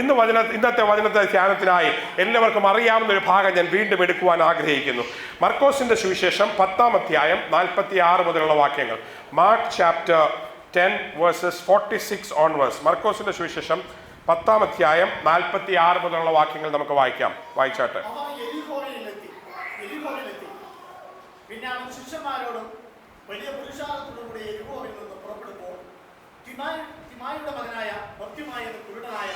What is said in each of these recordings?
ഇന്നത്തെ വചനത്തെ ധ്യാനത്തിനായി എല്ലാവർക്കും അറിയാവുന്ന ഒരു ഭാഗം ഞാൻ വീണ്ടും എടുക്കുവാൻ ആഗ്രഹിക്കുന്നു. മർക്കോസിന്റെ സുവിശേഷം 10-ാം അധ്യായം 46 മുതലുള്ള വാക്യങ്ങൾ. Mark chapter 10 versus 46 onwards. മർക്കോസിന്റെ സുവിശേഷം 10-ാം അധ്യായം 46 മുതലുള്ള വാക്യങ്ങൾ നമുക്ക് വായിക്കാം. വായിച്ചാട്ടെ. പിന്നെ അവൻ ശിഷ്യന്മാരോടും വലിയ പുരുഷാരത്തോടും കൂടി യെരിഹോവിൽ നിന്ന് പുറപ്പെടുമ്പോൾ തിമായിയുടെ മകനായ ബർത്തിമായി എന്ന കുരുടനായ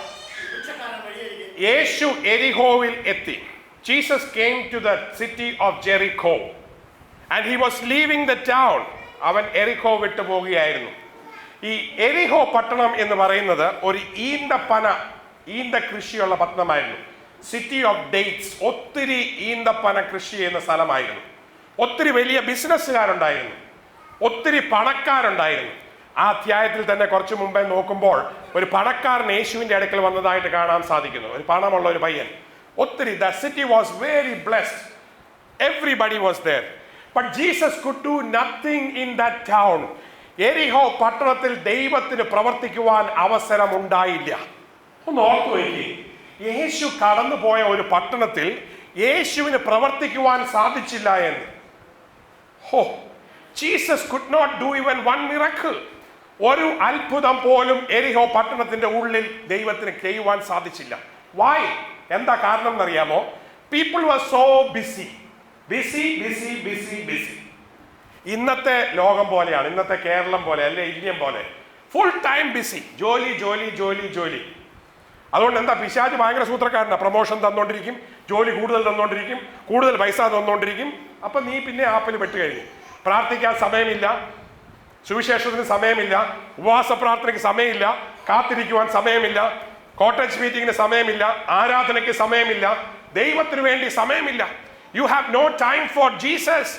ഭിക്ഷക്കാരൻ വഴിയരികെ യേശു എരിഹോവിൽ എത്തി. Jesus came to the city of Jericho and he was leaving the town. അവൻ എരിഹോ വിട്ടു പോകുകയായിരുന്നു. ഈ എരിഹോ പട്ടണം എന്ന് പറയുന്നത് ഒരു ഈന്ത കൃഷിയുള്ള പട്ടണമായിരുന്നു. City of dates. ഒത്തിരി ഈന്തപ്പന കൃഷി ചെയ്യുന്ന സ്ഥലമായിരുന്നു. ഒത്തിരി വലിയ ബിസിനസ്സുകാരുണ്ടായിരുന്നു, ഒത്തിരി പണക്കാരുണ്ടായിരുന്നു. ആ അധ്യായത്തിൽ തന്നെ കുറച്ച് മുമ്പേ നോക്കുമ്പോൾ ഒരു പണക്കാരൻ യേശുവിൻ്റെ അടുക്കൽ വന്നതായിട്ട് കാണാൻ സാധിക്കുന്നു. ഒരു പണമുള്ള ഒരു പയ്യൻ. ഒത്തിരി. The city was very blessed. Everybody was there. But Jesus could do nothing in that town. എരിഹോ പട്ടണത്തിൽ ദൈവത്തിന് പ്രവർത്തിക്കുവാൻ അവസരം ഉണ്ടായില്ല. ഒന്ന് ഓർത്തു വയ്ക്കുക, യേശു കടന്നു പോയ ഒരു പട്ടണത്തിൽ യേശുവിന് പ്രവർത്തിക്കുവാൻ സാധിച്ചില്ല എന്ന്. Jesus could not do even one miracle. ഒരു അത്ഭുതം പോലും എരിഹോ പട്ടണത്തിന്റെ ഉള്ളിൽ ദൈവത്തിന് ചെയ്യുവാൻ സാധിച്ചില്ല. Why? എന്താ കാരണം എന്നറിയാമോ? People were so busy. ഇന്നത്തെ ലോകം പോലെയാണ്, ഇന്നത്തെ കേരളം പോലെ അല്ലെ ഇന്ത്യൻ പോലെ. Full time busy. ജോലി. അതുകൊണ്ട് എന്താ, പിശാച് ഭയങ്കര സൂത്രക്കാരനാണ്. പ്രൊമോഷൻ തന്നോണ്ടിരിക്കും, ജോലി കൂടുതൽ തന്നോണ്ടിരിക്കും, കൂടുതൽ പൈസ തന്നോണ്ടിരിക്കും. അപ്പൊ നീ പിന്നെ ആപ്പിൽ പെട്ട് കഴിഞ്ഞു. പ്രാർത്ഥിക്കാൻ സമയമില്ല, സുവിശേഷത്തിന് സമയമില്ല, ഉപവാസ പ്രാർത്ഥനയ്ക്ക് സമയമില്ല, കാത്തിരിക്കുവാൻ സമയമില്ല, കോട്ടേജ് മീറ്റിങ്ങിന് സമയമില്ല, ആരാധനയ്ക്ക് സമയമില്ല, ദൈവത്തിന് വേണ്ടി സമയമില്ല. You have no time for Jesus.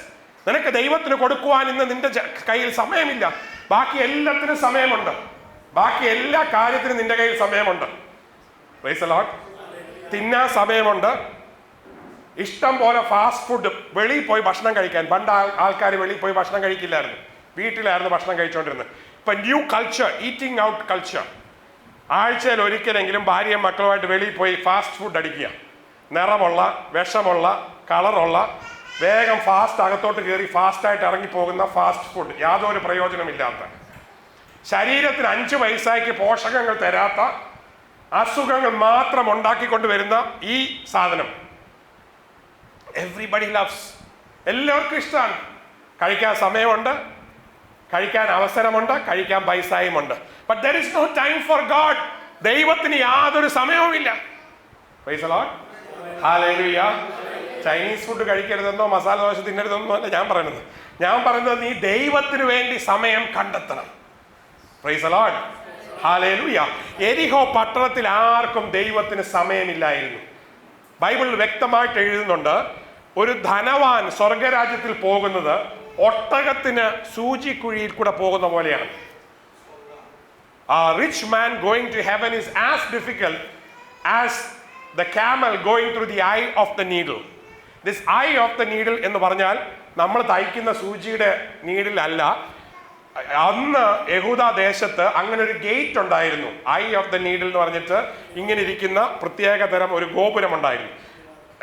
നിനക്ക് ദൈവത്തിന് കൊടുക്കുവാൻ ഇന്ന് നിന്റെ കയ്യിൽ സമയമില്ല. ബാക്കി എല്ലാത്തിനും സമയമുണ്ട്. ബാക്കി എല്ലാ കാര്യത്തിനും നിന്റെ കയ്യിൽ സമയമുണ്ട്. Price the Lord. തിന്നാൻ സമയമുണ്ട്. ഇഷ്ടം പോലെ ഫാസ്റ്റ് ഫുഡ്, വെളിയിൽ പോയി ഭക്ഷണം കഴിക്കാൻ. പണ്ട് ആൾക്കാർ വെളിയിൽ പോയി ഭക്ഷണം കഴിക്കില്ലായിരുന്നു, വീട്ടിലായിരുന്നു ഭക്ഷണം കഴിച്ചുകൊണ്ടിരുന്നത്. ഇപ്പൊ new culture, eating out culture. ആഴ്ചയിൽ ഒരിക്കലെങ്കിലും ഭാര്യയും മക്കളുമായിട്ട് വെളിയിൽ പോയി ഫാസ്റ്റ് ഫുഡ് അടിക്കുക. നിറമുള്ള, വിഷമുള്ള, കളറുള്ള, വേഗം ഫാസ്റ്റ് അകത്തോട്ട് കയറി ഫാസ്റ്റായിട്ട് ഇറങ്ങിപ്പോകുന്ന ഫാസ്റ്റ് ഫുഡ്. യാതൊരു പ്രയോജനമില്ലാത്ത, ശരീരത്തിന് 5 പൈസയ്ക്ക് പോഷകങ്ങൾ തരാത്ത, അസുഖങ്ങൾ മാത്രം ഉണ്ടാക്കിക്കൊണ്ട് വരുന്ന ഈ സാധനം എവ്രിബഡി ലവ്സ്. എല്ലാവർക്കും ഇഷ്ടമാണ്. കഴിക്കാൻ സമയമുണ്ട്, കഴിക്കാൻ അവസരമുണ്ട്, കഴിക്കാൻ പൈസയുമുണ്ട്. But there is no time for God. ദൈവത്തിന് യാതൊരു സമയവുമില്ല. Praise the Lord. ഹല്ലേലൂയ. ചൈനീസ് ഫുഡ് കഴിക്കരുതെന്നോ മസാല ദോശ തിന്നരുതെന്നോ അല്ല ഞാൻ പറയുന്നത് നീ ദൈവത്തിന് വേണ്ടി സമയം കണ്ടെത്തണം. Praise the Lord. ഹല്ലേലൂയ. എരിഹോ പട്ടണത്തിൽ ആർക്കും ദൈവത്തിന് സമയമില്ലായിരുന്നു. ബൈബിളിൽ വ്യക്തമായിട്ട് എഴുതുന്നുണ്ട്, ഒരു ധനവാൻ സ്വർഗരാജ്യത്തിൽ പോകുന്നത് ഒട്ടകത്തിന് സൂചിക്കുഴിയിൽ കൂടെ പോകുന്ന പോലെയാണ്. A rich man going to heaven is as difficult as the camel going through the eye of the needle. This eye of the needle എന്ന് പറഞ്ഞാൽ നമ്മൾ തയ്ക്കുന്ന സൂചിയുടെ നീഡിൽ അല്ല. അന്ന് യഹൂദ ദേശത്ത് അങ്ങനെ ഒരു ഗേറ്റ് ഉണ്ടായിരുന്നു. ഐ ഓഫ് ദ നീഡിൽ എന്ന് പറഞ്ഞിട്ട് ഇങ്ങനെ ഇരിക്കുന്ന പ്രത്യേക തരം ഒരു ഗോപുരം ഉണ്ടായിരുന്നു,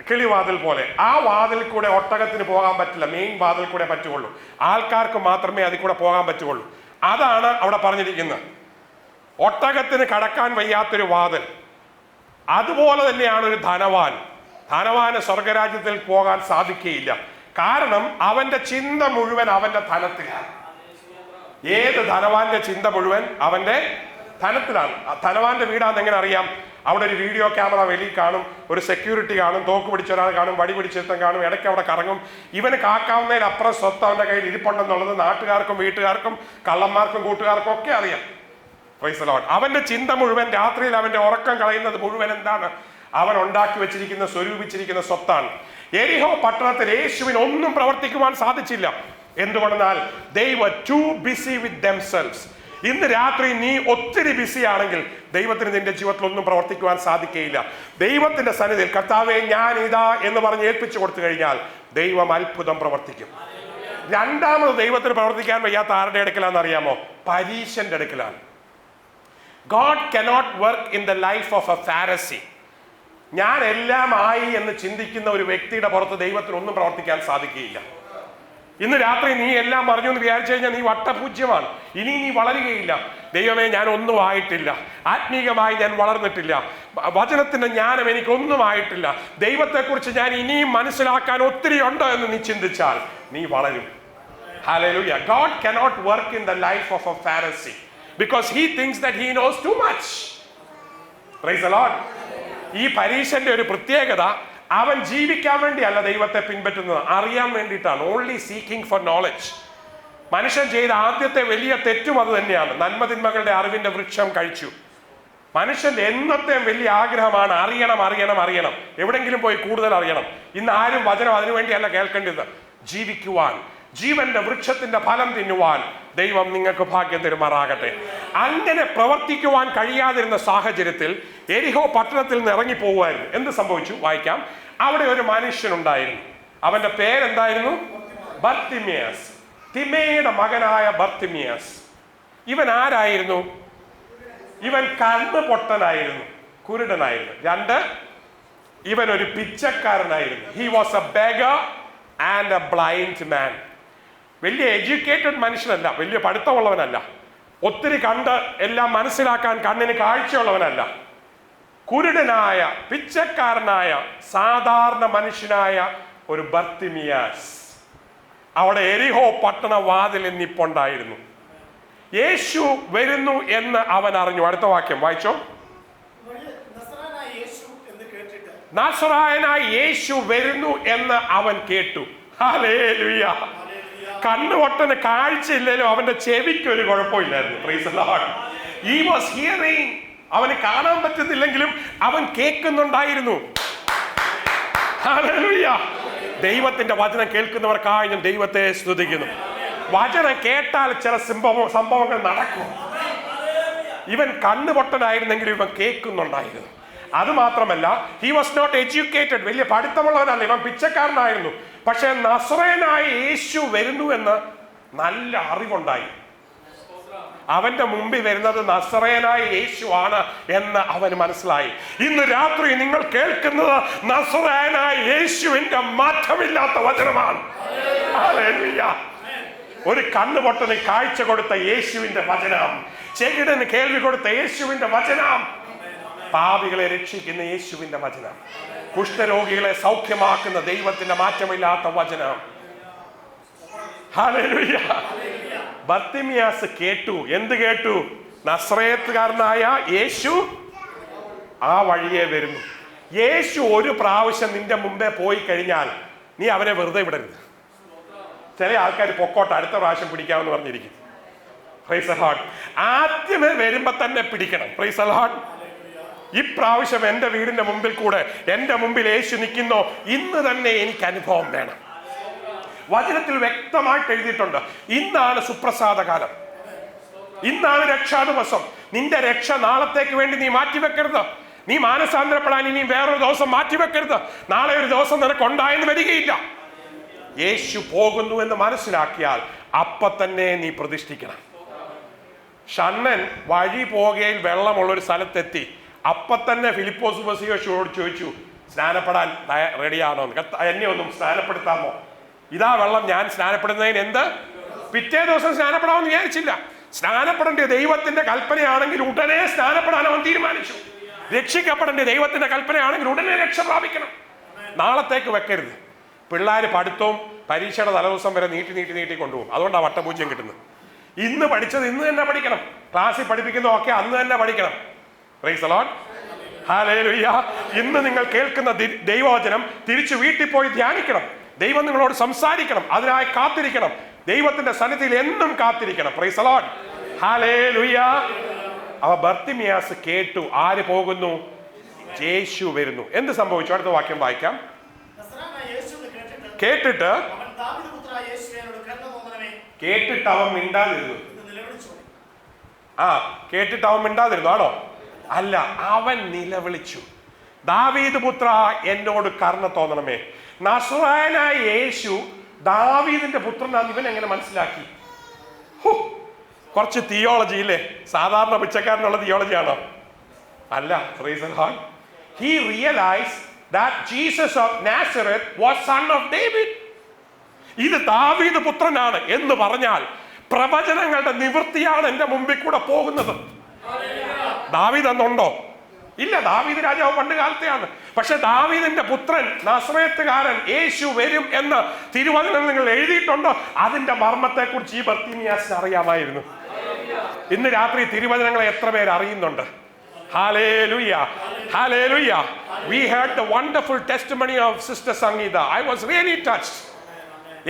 കിളിവാതിൽ പോലെ. ആ വാതിൽ കൂടെ ഒട്ടകത്തിന് പോകാൻ പറ്റില്ല, മെയിൻ വാതിൽ കൂടെ പറ്റുള്ളൂ. ആൾക്കാർക്ക് മാത്രമേ അതിൽ കൂടെ പോകാൻ പറ്റുള്ളൂ. അതാണ് അവിടെ പറഞ്ഞിരിക്കുന്നത്. ഒട്ടകത്തിന് കടക്കാൻ വയ്യാത്തൊരു വാതിൽ. അതുപോലെ തന്നെയാണ് ഒരു ധനവാന് സ്വർഗരാജ്യത്തിൽ പോകാൻ സാധിക്കുകയില്ല. കാരണം അവന്റെ ചിന്ത മുഴുവൻ അവന്റെ ധനത്തിലാണ്. ഏത് ധനവാന്റെ ചിന്ത മുഴുവൻ അവന്റെ ധനത്തിലാണ്. ധനവാന്റെ വീടാന്ന് എങ്ങനെ അറിയാം? അവിടെ ഒരു വീഡിയോ ക്യാമറ വെളിയിൽ കാണും, ഒരു സെക്യൂരിറ്റി കാണും, തോക്ക് പിടിച്ച ഒരാൾ കാണും, വടി പിടിച്ചിരുത്തം കാണും, ഇടയ്ക്ക് അവിടെ കറങ്ങും. ഇവന് കാക്കാവുന്നതിലപ്പുറം സ്വത്ത് അവന്റെ കയ്യിൽ ഇരിപ്പുണ്ടെന്നുള്ളത് നാട്ടുകാർക്കും വീട്ടുകാർക്കും കള്ളന്മാർക്കും കൂട്ടുകാർക്കും ഒക്കെ അറിയാം. Price the Lord. അവന്റെ ചിന്ത മുഴുവൻ, രാത്രിയിൽ അവന്റെ ഉറക്കം കളയുന്നത് മുഴുവൻ എന്താണ്? അവൻ ഉണ്ടാക്കി വെച്ചിരിക്കുന്ന, സ്വരൂപിച്ചിരിക്കുന്ന സ്വത്താണ്. എരിഹോ പട്ടണത്തിൽ യേശുവിന് ഒന്നും പ്രവർത്തിക്കുവാൻ സാധിച്ചില്ല. എന്തുകൊണ്ടെന്നാൽ they were too busy with themselves. ഇന്ന് രാത്രി നീ ഒത്തിരി ബിസി ആണെങ്കിൽ ദൈവത്തിന് നിന്റെ ജീവിതത്തിൽ ഒന്നും പ്രവർത്തിക്കുവാൻ സാധിക്കുകയില്ല. ദൈവത്തിന്റെ സന്നിധിയിൽ കർത്താവേ ഞാൻ ഇതാ എന്ന് പറഞ്ഞ് ഏൽപ്പിച്ചു കൊടുത്തു കഴിഞ്ഞാൽ ദൈവം അത്ഭുതം പ്രവർത്തിക്കും. രണ്ടാമത് ദൈവത്തിന് പ്രവർത്തിക്കാൻ വയ്യാത്ത ആരുടെ അടുക്കലാണെന്ന് അറിയാമോ? പരീശന്റെ അടുക്കലാണ്. God cannot work in the life of a Pharisee. ഞാൻ എല്ലാം ആയി എന്ന് ചിന്തിക്കുന്ന ഒരു വ്യക്തിയുടെ പുറത്ത് ദൈവത്തിന് ഒന്നും പ്രവർത്തിക്കാൻ സാധിക്കുകയില്ല. ഇന്ന് രാത്രി നീ എല്ലാം അറിഞ്ഞു എന്ന് വിചാരിച്ചു കഴിഞ്ഞാൽ നീ വട്ടപൂജ്യമാണ്. ഇനി നീ വളരുകയില്ല. ദൈവമേ, ഞാൻ ഒന്നും ആയിട്ടില്ല, ആത്മീയമായി ഞാൻ വളർന്നിട്ടില്ല, വചനത്തിന്റെ ജ്ഞാനം എനിക്കൊന്നും ആയിട്ടില്ല, ദൈവത്തെക്കുറിച്ച് ഞാൻ ഇനിയും മനസ്സിലാക്കാൻ ഒത്തിരി ഉണ്ട് എന്ന് നീ ചിന്തിച്ചാൽ നീ വളരും. Hallelujah. God cannot work in the life of a Pharisee because he thinks that he knows too much. Praise the Lord. ഈ പരീക്ഷന്റെ ഒരു പ്രത്യേകത, അവൻ ജീവിക്കാൻ വേണ്ടിയല്ല ദൈവത്തെ പിൻപറ്റുന്നത്, അറിയാൻ വേണ്ടിയിട്ടാണ്. Only seeking four knowledge. മനുഷ്യൻ ചെയ്ത ആദ്യത്തെ വലിയ തെറ്റും അത് തന്നെയാണ്. നന്മതിന്മകളുടെ അറിവിന്റെ വൃക്ഷം കഴിച്ചു. മനുഷ്യന്റെ എന്നത്തെയും വലിയ ആഗ്രഹമാണ് അറിയണം, അറിയണം, അറിയണം, എവിടെങ്കിലും പോയി കൂടുതൽ അറിയണം. ഇന്ന് ആരും വചനം അതിനുവേണ്ടിയല്ല കേൾക്കേണ്ടത്, ജീവിക്കുവാൻ, ജീവന്റെ വൃക്ഷത്തിന്റെ ഫലം തിന്നുവാൻ ദൈവം നിങ്ങൾക്ക് ഭാഗ്യം തരുമാറാകട്ടെ. അങ്ങനെ പ്രവർത്തിക്കുവാൻ കഴിയാതിരുന്ന സാഹചര്യത്തിൽ എരിഹോ പട്ടണത്തിൽ നിന്ന് ഇറങ്ങിപ്പോകുമായിരുന്നു. എന്ത് സംഭവിച്ചു? വായിക്കാം. അവിടെ ഒരു മനുഷ്യനുണ്ടായിരുന്നു. അവന്റെ പേരെന്തായിരുന്നു? ബർത്തിമിയസ്. തിമേയുടെ മകനായ ബർത്തിമിയസ്. ഇവൻ ആരായിരുന്നു? ഇവൻ കണ്ണ് പൊട്ടനായിരുന്നു, കുരുടനായിരുന്നു. 2, ഇവൻ ഒരു പിച്ചക്കാരനായിരുന്നു. He was a beggar and a blind man. വലിയ എഡ്യൂക്കേറ്റഡ് മനുഷ്യനല്ല, വലിയ പഠിത്തമുള്ളവനല്ല, ഒത്തിരി കണ്ട് എല്ലാം മനസ്സിലാക്കാൻ കണ്ണിന് കാഴ്ചയുള്ളവനല്ല. കുരുടനായ, പിച്ചക്കാരനായ, സാധാരണ മനുഷ്യനായ ഒരു ബർത്തിമിയാസ് അവിടെ എരിഹോ പട്ടണ വാതിലിൽ നിപ്പുണ്ടായിരുന്നു. യേശു വരുന്നു എന്ന് അവൻ അറിഞ്ഞു. അടുത്ത വാക്യം വായിച്ചോ. നസറായനായ യേശു വരുന്നു എന്ന് അവൻ കേട്ടു. ഹല്ലേലൂയ. കണ്ണുപൊട്ടന് കാഴ്ചയില്ലല്ലോ, അവന്റെ ചെവിക്ക് ഒരു കുഴപ്പമില്ലായിരുന്നു. Price the Lord. He was hearing. അവന് കാണാൻ പറ്റുന്നില്ലെങ്കിലും അവൻ കേൾക്കുന്നുണ്ടായിരുന്നു. ഹല്ലേലൂയ. ദൈവത്തിന്റെ വചനം കേൾക്കുന്നവർക്കായി ഞാൻ ദൈവത്തെ സ്തുതിക്കുന്നു. വചനം കേട്ടാൽ ചില സംഭവങ്ങൾ നടക്കും. ഇവൻ കണ്ണുപൊട്ടനായിരുന്നെങ്കിലും ഇവൻ കേൾക്കുന്നുണ്ടായിരുന്നു. അത് മാത്രമല്ല, ഹി വാസ് നോട്ട് എഡ്യൂക്കേറ്റഡ്. വലിയ പഠിത്തമുള്ളവനല്ല, ഇവൻ പിച്ചക്കാരനായിരുന്നു. പക്ഷെ നസറേനായ യേശു വരുന്നു എന്ന് നല്ല അറിവുണ്ടായി. അവന്റെ മുമ്പിൽ വരുന്നത് നസറേനായ യേശു ആണ് എന്ന് അവന് മനസ്സിലായി. ഇന്ന് രാത്രി നിങ്ങൾ കേൾക്കുന്നത് നസറേനായ യേശുവിന്റെ മാറ്റമില്ലാത്ത വചനമാണ്. ഹല്ലേലൂയ. ഒരു കണ്ണുപൊട്ടന് കാഴ്ച കൊടുത്ത യേശുവിന്റെ വചനം, ചെകിടന് കേൾവി കൊടുത്ത യേശുവിന്റെ വചനം, പാപികളെ രക്ഷിക്കുന്ന യേശുവിന്റെ വചനം, കുഷ്ഠരോഗികളെ സൗഖ്യമാക്കുന്ന ദൈവത്തിന്റെ മാറ്റമില്ലാത്ത വചനം. ഹല്ലേലൂയ. ബർത്തിമിയാസ് കേട്ടു. എന്ത് കേട്ടു? നസറേത്തുകാരനായ യേശു ആ വഴിയെ വരുന്നു. യേശു ഒരു പ്രാവശ്യം നിന്റെ മുമ്പേ പോയി കഴിഞ്ഞാൽ നീ അവനെ വെറുതെ വിടരുത്. ചില ആൾക്കാർ പൊക്കോട്ടെ, അടുത്ത പ്രാവശ്യം പിടിക്കാമെന്ന് പറഞ്ഞിരിക്കും. Praise the Lord. ആദ്യമേ വരുമ്പോ തന്നെ പിടിക്കണം. Praise the Lord. ഇപ്രാവശ്യം എൻ്റെ വീടിന്റെ മുമ്പിൽ കൂടെ എൻ്റെ മുമ്പിൽ യേശു നിൽക്കുന്നോ, ഇന്ന് തന്നെ എനിക്ക് അനുഭവം വേണം. വചനത്തിൽ വ്യക്തമായിട്ട് എഴുതിയിട്ടുണ്ട്, ഇന്നാണ് സുപ്രസാദ കാലം, ഇന്നാണ് രക്ഷാ ദിവസം. നിന്റെ രക്ഷ നാളത്തേക്ക് വേണ്ടി നീ മാറ്റിവെക്കരുത്. നീ മാനസാന്തരപ്പെടാൻ ഇനി വേറൊരു ദിവസം മാറ്റിവെക്കരുത്. നാളെ ഒരു ദിവസം നിനക്ക് ഉണ്ടായെന്ന് വരികയില്ല. യേശു പോകുന്നു എന്ന് മനസ്സിലാക്കിയാൽ അപ്പൊ തന്നെ നീ പ്രതിഷ്ഠിക്കണം. ഷണ്ണൻ വഴി പോകയിൽ വെള്ളമുള്ളൊരു സ്ഥലത്തെത്തി. അപ്പൊ തന്നെ ഫിലിപ്പോസ് യേശുവോട് ചോദിച്ചു, സ്നാനപ്പെടാൻ റെഡിയാണോ? എന്നെ ഒന്നും സ്നാനപ്പെടുത്താമോ? ഇതാ വെള്ളം, ഞാൻ സ്നാനപ്പെടുന്നതിന് എന്ത്? പിറ്റേ ദിവസം സ്നാനപ്പെടാമെന്ന് വിചാരിച്ചില്ല. സ്നാനപ്പെടേണ്ട ദൈവത്തിന്റെ കൽപ്പനയാണെങ്കിൽ ഉടനെ സ്നാനപ്പെടാൻ അവൻ തീരുമാനിച്ചു. രക്ഷിക്കപ്പെടേണ്ട ദൈവത്തിന്റെ കൽപ്പനയാണെങ്കിൽ ഉടനെ രക്ഷ പ്രാപിക്കണം. നാളത്തേക്ക് വെക്കരുത്. പിള്ളേർ പഠിത്തവും പരീക്ഷയുടെ തലേദിവസം വരെ നീട്ടി കൊണ്ടുപോകും. അതുകൊണ്ടാണ് വട്ടപൂജ്യം കിട്ടുന്നത്. ഇന്ന് പഠിച്ചത് ഇന്ന് തന്നെ പഠിക്കണം. ക്ലാസ്സിൽ പഠിപ്പിക്കുന്നതൊക്കെ അന്ന് തന്നെ പഠിക്കണം. Price the Lord. ഹല്ലേലൂയ. ഇന്ന് നിങ്ങൾ കേൾക്കുന്ന ദൈവവചനം തിരിച്ചു വീട്ടിൽ പോയി ധ്യാനിക്കണം. ദൈവം നിങ്ങളോട് സംസാരിക്കണം. അതിനായി കാത്തിരിക്കണം. ദൈവത്തിന്റെ സന്നിധിയിൽ എന്നും കാത്തിരിക്കണം. Price the Lord. ഹല്ലേലൂയ. അവ ബർത്തിമിയാസ് കേട്ടു. ആര് പോകുന്നു? യേശു വരുന്നു. എന്ത് സംഭവിച്ചു? അടുത്ത വാക്യം വായിക്കാം. കേട്ടിട്ട് അവൻ മിണ്ടാതിരുന്നു. കേട്ടിട്ട് അവൻ മിണ്ടാതിരുന്നു ആണോ? അല്ല, അവൻ നിലവിളിച്ചു, ദാവീദ് പുത്ര എന്നോട് കരുണ തോന്നണമേ. നസറായനായ യേശു ദാവീദിന്റെ പുത്രനാണ്. ഇവൻ എങ്ങനെ മനസ്സിലാക്കി? കുറച്ച് തിയോളജി ഇല്ലേ? സാധാരണ പിച്ചക്കാരനുള്ള തിയോളജിയാണോ? അല്ല. Praise the Lord. He realized that Jesus of Nazareth was son of David. ഇത് ദാവീദ് പുത്രനാണ് എന്ന് പറഞ്ഞാൽ പ്രവചനങ്ങളുടെ നിവൃത്തിയാണ് എന്റെ മുമ്പിൽ കൂടെ പോകുന്നത്. ദാവീദ് എന്നുണ്ടോ? ഇല്ല. ദാവീദ് രാജാവ് പണ്ട് കാലത്തെയാണ്. പക്ഷെ ദാവീദിന്റെ പുത്രൻ നസറേത്തുകാരൻ യേശു വരും എന്ന് തിരുവചനം നിങ്ങൾ എഴുതിയിട്ടുണ്ടോ? അതിന്റെ മർമ്മത്തെ കുറിച്ച് ഈ ബർത്തിമിയാസിന് അറിയാമായിരുന്നു. ഇന്ന് രാത്രി തിരുവചനങ്ങളെ എത്ര പേര് അറിയുന്നുണ്ട്? Hallelujah. Hallelujah. We heard the wonderful testimony of Sister Sangeeta. I was really touched.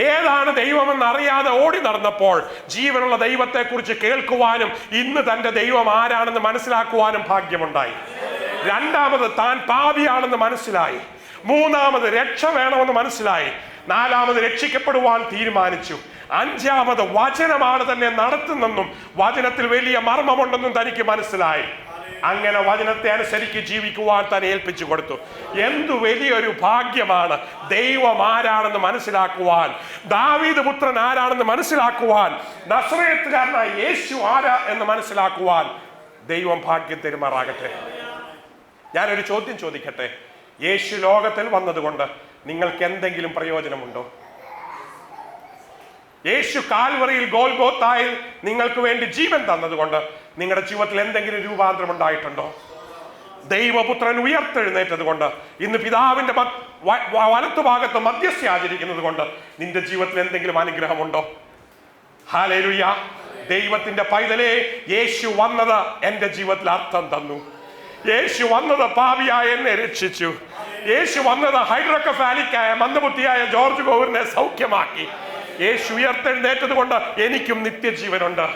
ഏതാണ് ദൈവമെന്ന് അറിയാതെ ഓടി നടന്നപ്പോൾ ജീവനുള്ള ദൈവത്തെ കുറിച്ച് കേൾക്കുവാനും ഇന്ന് തന്റെ ദൈവം ആരാണെന്ന് മനസ്സിലാക്കുവാനും ഭാഗ്യമുണ്ടായി. രണ്ടാമത് താൻ പാപിയാണെന്ന് മനസ്സിലായി. മൂന്നാമത് രക്ഷ വേണമെന്ന് മനസ്സിലായി. നാലാമത് രക്ഷിക്കപ്പെടുവാൻ തീരുമാനിച്ചു. അഞ്ചാമത് വചനമാണ് തന്നെ നടത്തുന്നെന്നും വചനത്തിൽ വലിയ മർമ്മമുണ്ടെന്നും തനിക്ക് മനസ്സിലായി. അങ്ങനെ വചനത്തെ അനുസരിച്ച് ജീവിക്കുവാൻ താൻ ഏൽപ്പിച്ചു കൊടുത്തു. എന്തു വലിയൊരു ഭാഗ്യമാണ്! ദൈവം ആരാണെന്ന് മനസ്സിലാക്കുവാൻ, ദാവീദ് പുത്രൻ ആരാണെന്ന് മനസ്സിലാക്കുവാൻ, നസറേത്തുകാരനായ യേശു ആരാ എന്ന് മനസ്സിലാക്കുവാൻ ദൈവം ഭാഗ്യം തരുമാറാകട്ടെ. ഞാനൊരു ചോദ്യം ചോദിക്കട്ടെ. യേശു ലോകത്തിൽ വന്നതുകൊണ്ട് നിങ്ങൾക്ക് എന്തെങ്കിലും പ്രയോജനമുണ്ടോ? യേശു കാൽവറിയിൽ ഗോൽഗോത്തായിൽ നിങ്ങൾക്ക് വേണ്ടി ജീവൻ തന്നതുകൊണ്ട് നിങ്ങളുടെ ജീവിതത്തിൽ എന്തെങ്കിലും രൂപാന്തരം ഉണ്ടായിട്ടുണ്ടോ? ദൈവപുത്രൻ ഉയർത്തെഴുന്നേറ്റത് കൊണ്ട് ഇന്ന് പിതാവിന്റെ വലത്തുഭാഗത്ത് മധ്യസ്ഥ ആചരിക്കുന്നത് കൊണ്ട് നിന്റെ ജീവിതത്തിൽ എന്തെങ്കിലും അനുഗ്രഹമുണ്ടോ? ഹല്ലേലൂയ. ദൈവത്തിന്റെ പൈതലേ, യേശു വന്നത് എന്റെ ജീവിതത്തിൽ അർത്ഥം തന്നു. യേശു വന്നത് പാപിയായ എന്നെ രക്ഷിച്ചു. യേശു വന്നത് ഹൈഡ്രോക്കഫാലിക്കായ മന്ദബുദ്ധിയായ ജോർജ് ഗോവറിനെ സൗഖ്യമാക്കി. യേശു ഉയർത്തെഴുന്നേറ്റത് കൊണ്ട് എനിക്കും നിത്യജീവനുണ്ട്.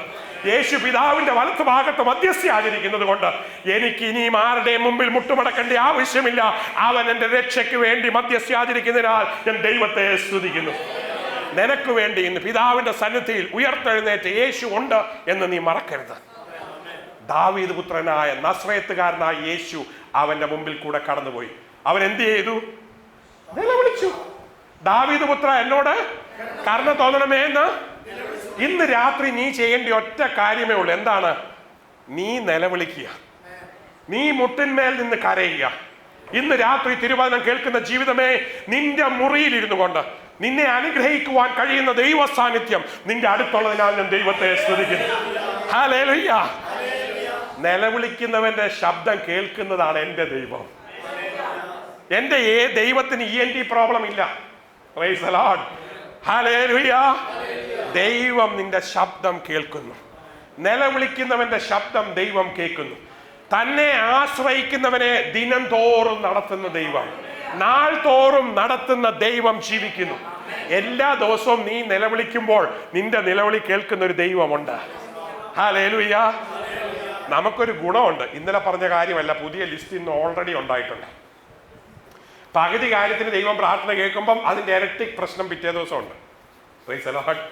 യേശു പിതാവിന്റെ വലത്ത് ഭാഗത്ത് മധ്യസ്ഥ ആചരിക്കുന്നത് കൊണ്ട് എനിക്ക് ഇനിയും ആരുടെയും മുമ്പിൽ മുട്ടുമടക്കേണ്ട ആവശ്യമില്ല. അവൻ എന്റെ രക്ഷയ്ക്ക് വേണ്ടി മധ്യസ്ഥ ആചരിക്കുന്നതിനാൽ ഞാൻ ദൈവത്തെ സ്തുതിക്കുന്നു. നിനക്ക് വേണ്ടി ഇന്ന് പിതാവിന്റെ സന്നിധിയിൽ ഉയർത്തെഴുന്നേറ്റ് യേശു ഉണ്ട് എന്ന് നീ മറക്കരുത്. ദാവീദ് പുത്രനായ നസറേത്തുകാരനായ യേശു അവന്റെ മുമ്പിൽ കൂടെ കടന്നുപോയി. അവൻ എന്ത് ചെയ്തു? നിലവിളിച്ചു, ദാവീദ് പുത്ര എന്നോട് കരുണ തോന്നണമേ എന്ന്. ഇന്ന് രാത്രി നീ ചെയ്യേണ്ട ഒറ്റ കാര്യമേ ഉള്ളൂ. എന്താണ്? നീ നിലവിളിക്കുക, നീ മുട്ടിന്മേൽ നിന്ന് കരയുക. ഇന്ന് രാത്രി തിരുവചനം കേൾക്കുന്ന ജീവിതമേ, നിന്റെ മുറിയിലിരുന്നു കൊണ്ട് നിന്നെ അനുഗ്രഹിക്കുവാൻ കഴിയുന്ന ദൈവ സാന്നിധ്യം നിന്റെ അടുത്തുള്ളതിനാൽ ഞാൻ ദൈവത്തെ സ്തുതിക്കുന്നു. ഹല്ലേലൂയ. നിലവിളിക്കുന്നവന്റെ ശബ്ദം കേൾക്കുന്നതാണ് എൻ്റെ ദൈവം. എൻ്റെ ദൈവത്തിന് ENT പ്രോബ്ലം ഇല്ല. Price the Lord. ഹല്ലേലൂയ. ദൈവം നിന്റെ ശബ്ദം കേൾക്കുന്നു. നിലവിളിക്കുന്നവന്റെ ശബ്ദം ദൈവം കേൾക്കുന്നു. തന്നെ ആശ്രയിക്കുന്നവനെ ദിനം തോറും നടത്തുന്ന ദൈവം, നാൾ തോറും നടത്തുന്ന ദൈവം ജീവിക്കുന്നു. എല്ലാ ദിവസവും നീ നിലവിളിക്കുമ്പോൾ നിന്റെ നിലവിളി കേൾക്കുന്ന ഒരു ദൈവമുണ്ട്. ഹല്ലേലൂയ. നമുക്കൊരു ഗുണമുണ്ട്. ഇന്നലെ പറഞ്ഞ കാര്യമല്ല, പുതിയ ലിസ്റ്റ് ഇന്ന് ഓൾറെഡി ഉണ്ടായിട്ടുണ്ട്. പകുതി കാര്യത്തിന് ദൈവം പ്രാർത്ഥന കേൾക്കുമ്പം അതിൻ്റെ ഇരട്ടി പ്രശ്നം പിറ്റേ ദിവസം ഉണ്ട്. Praise the lord.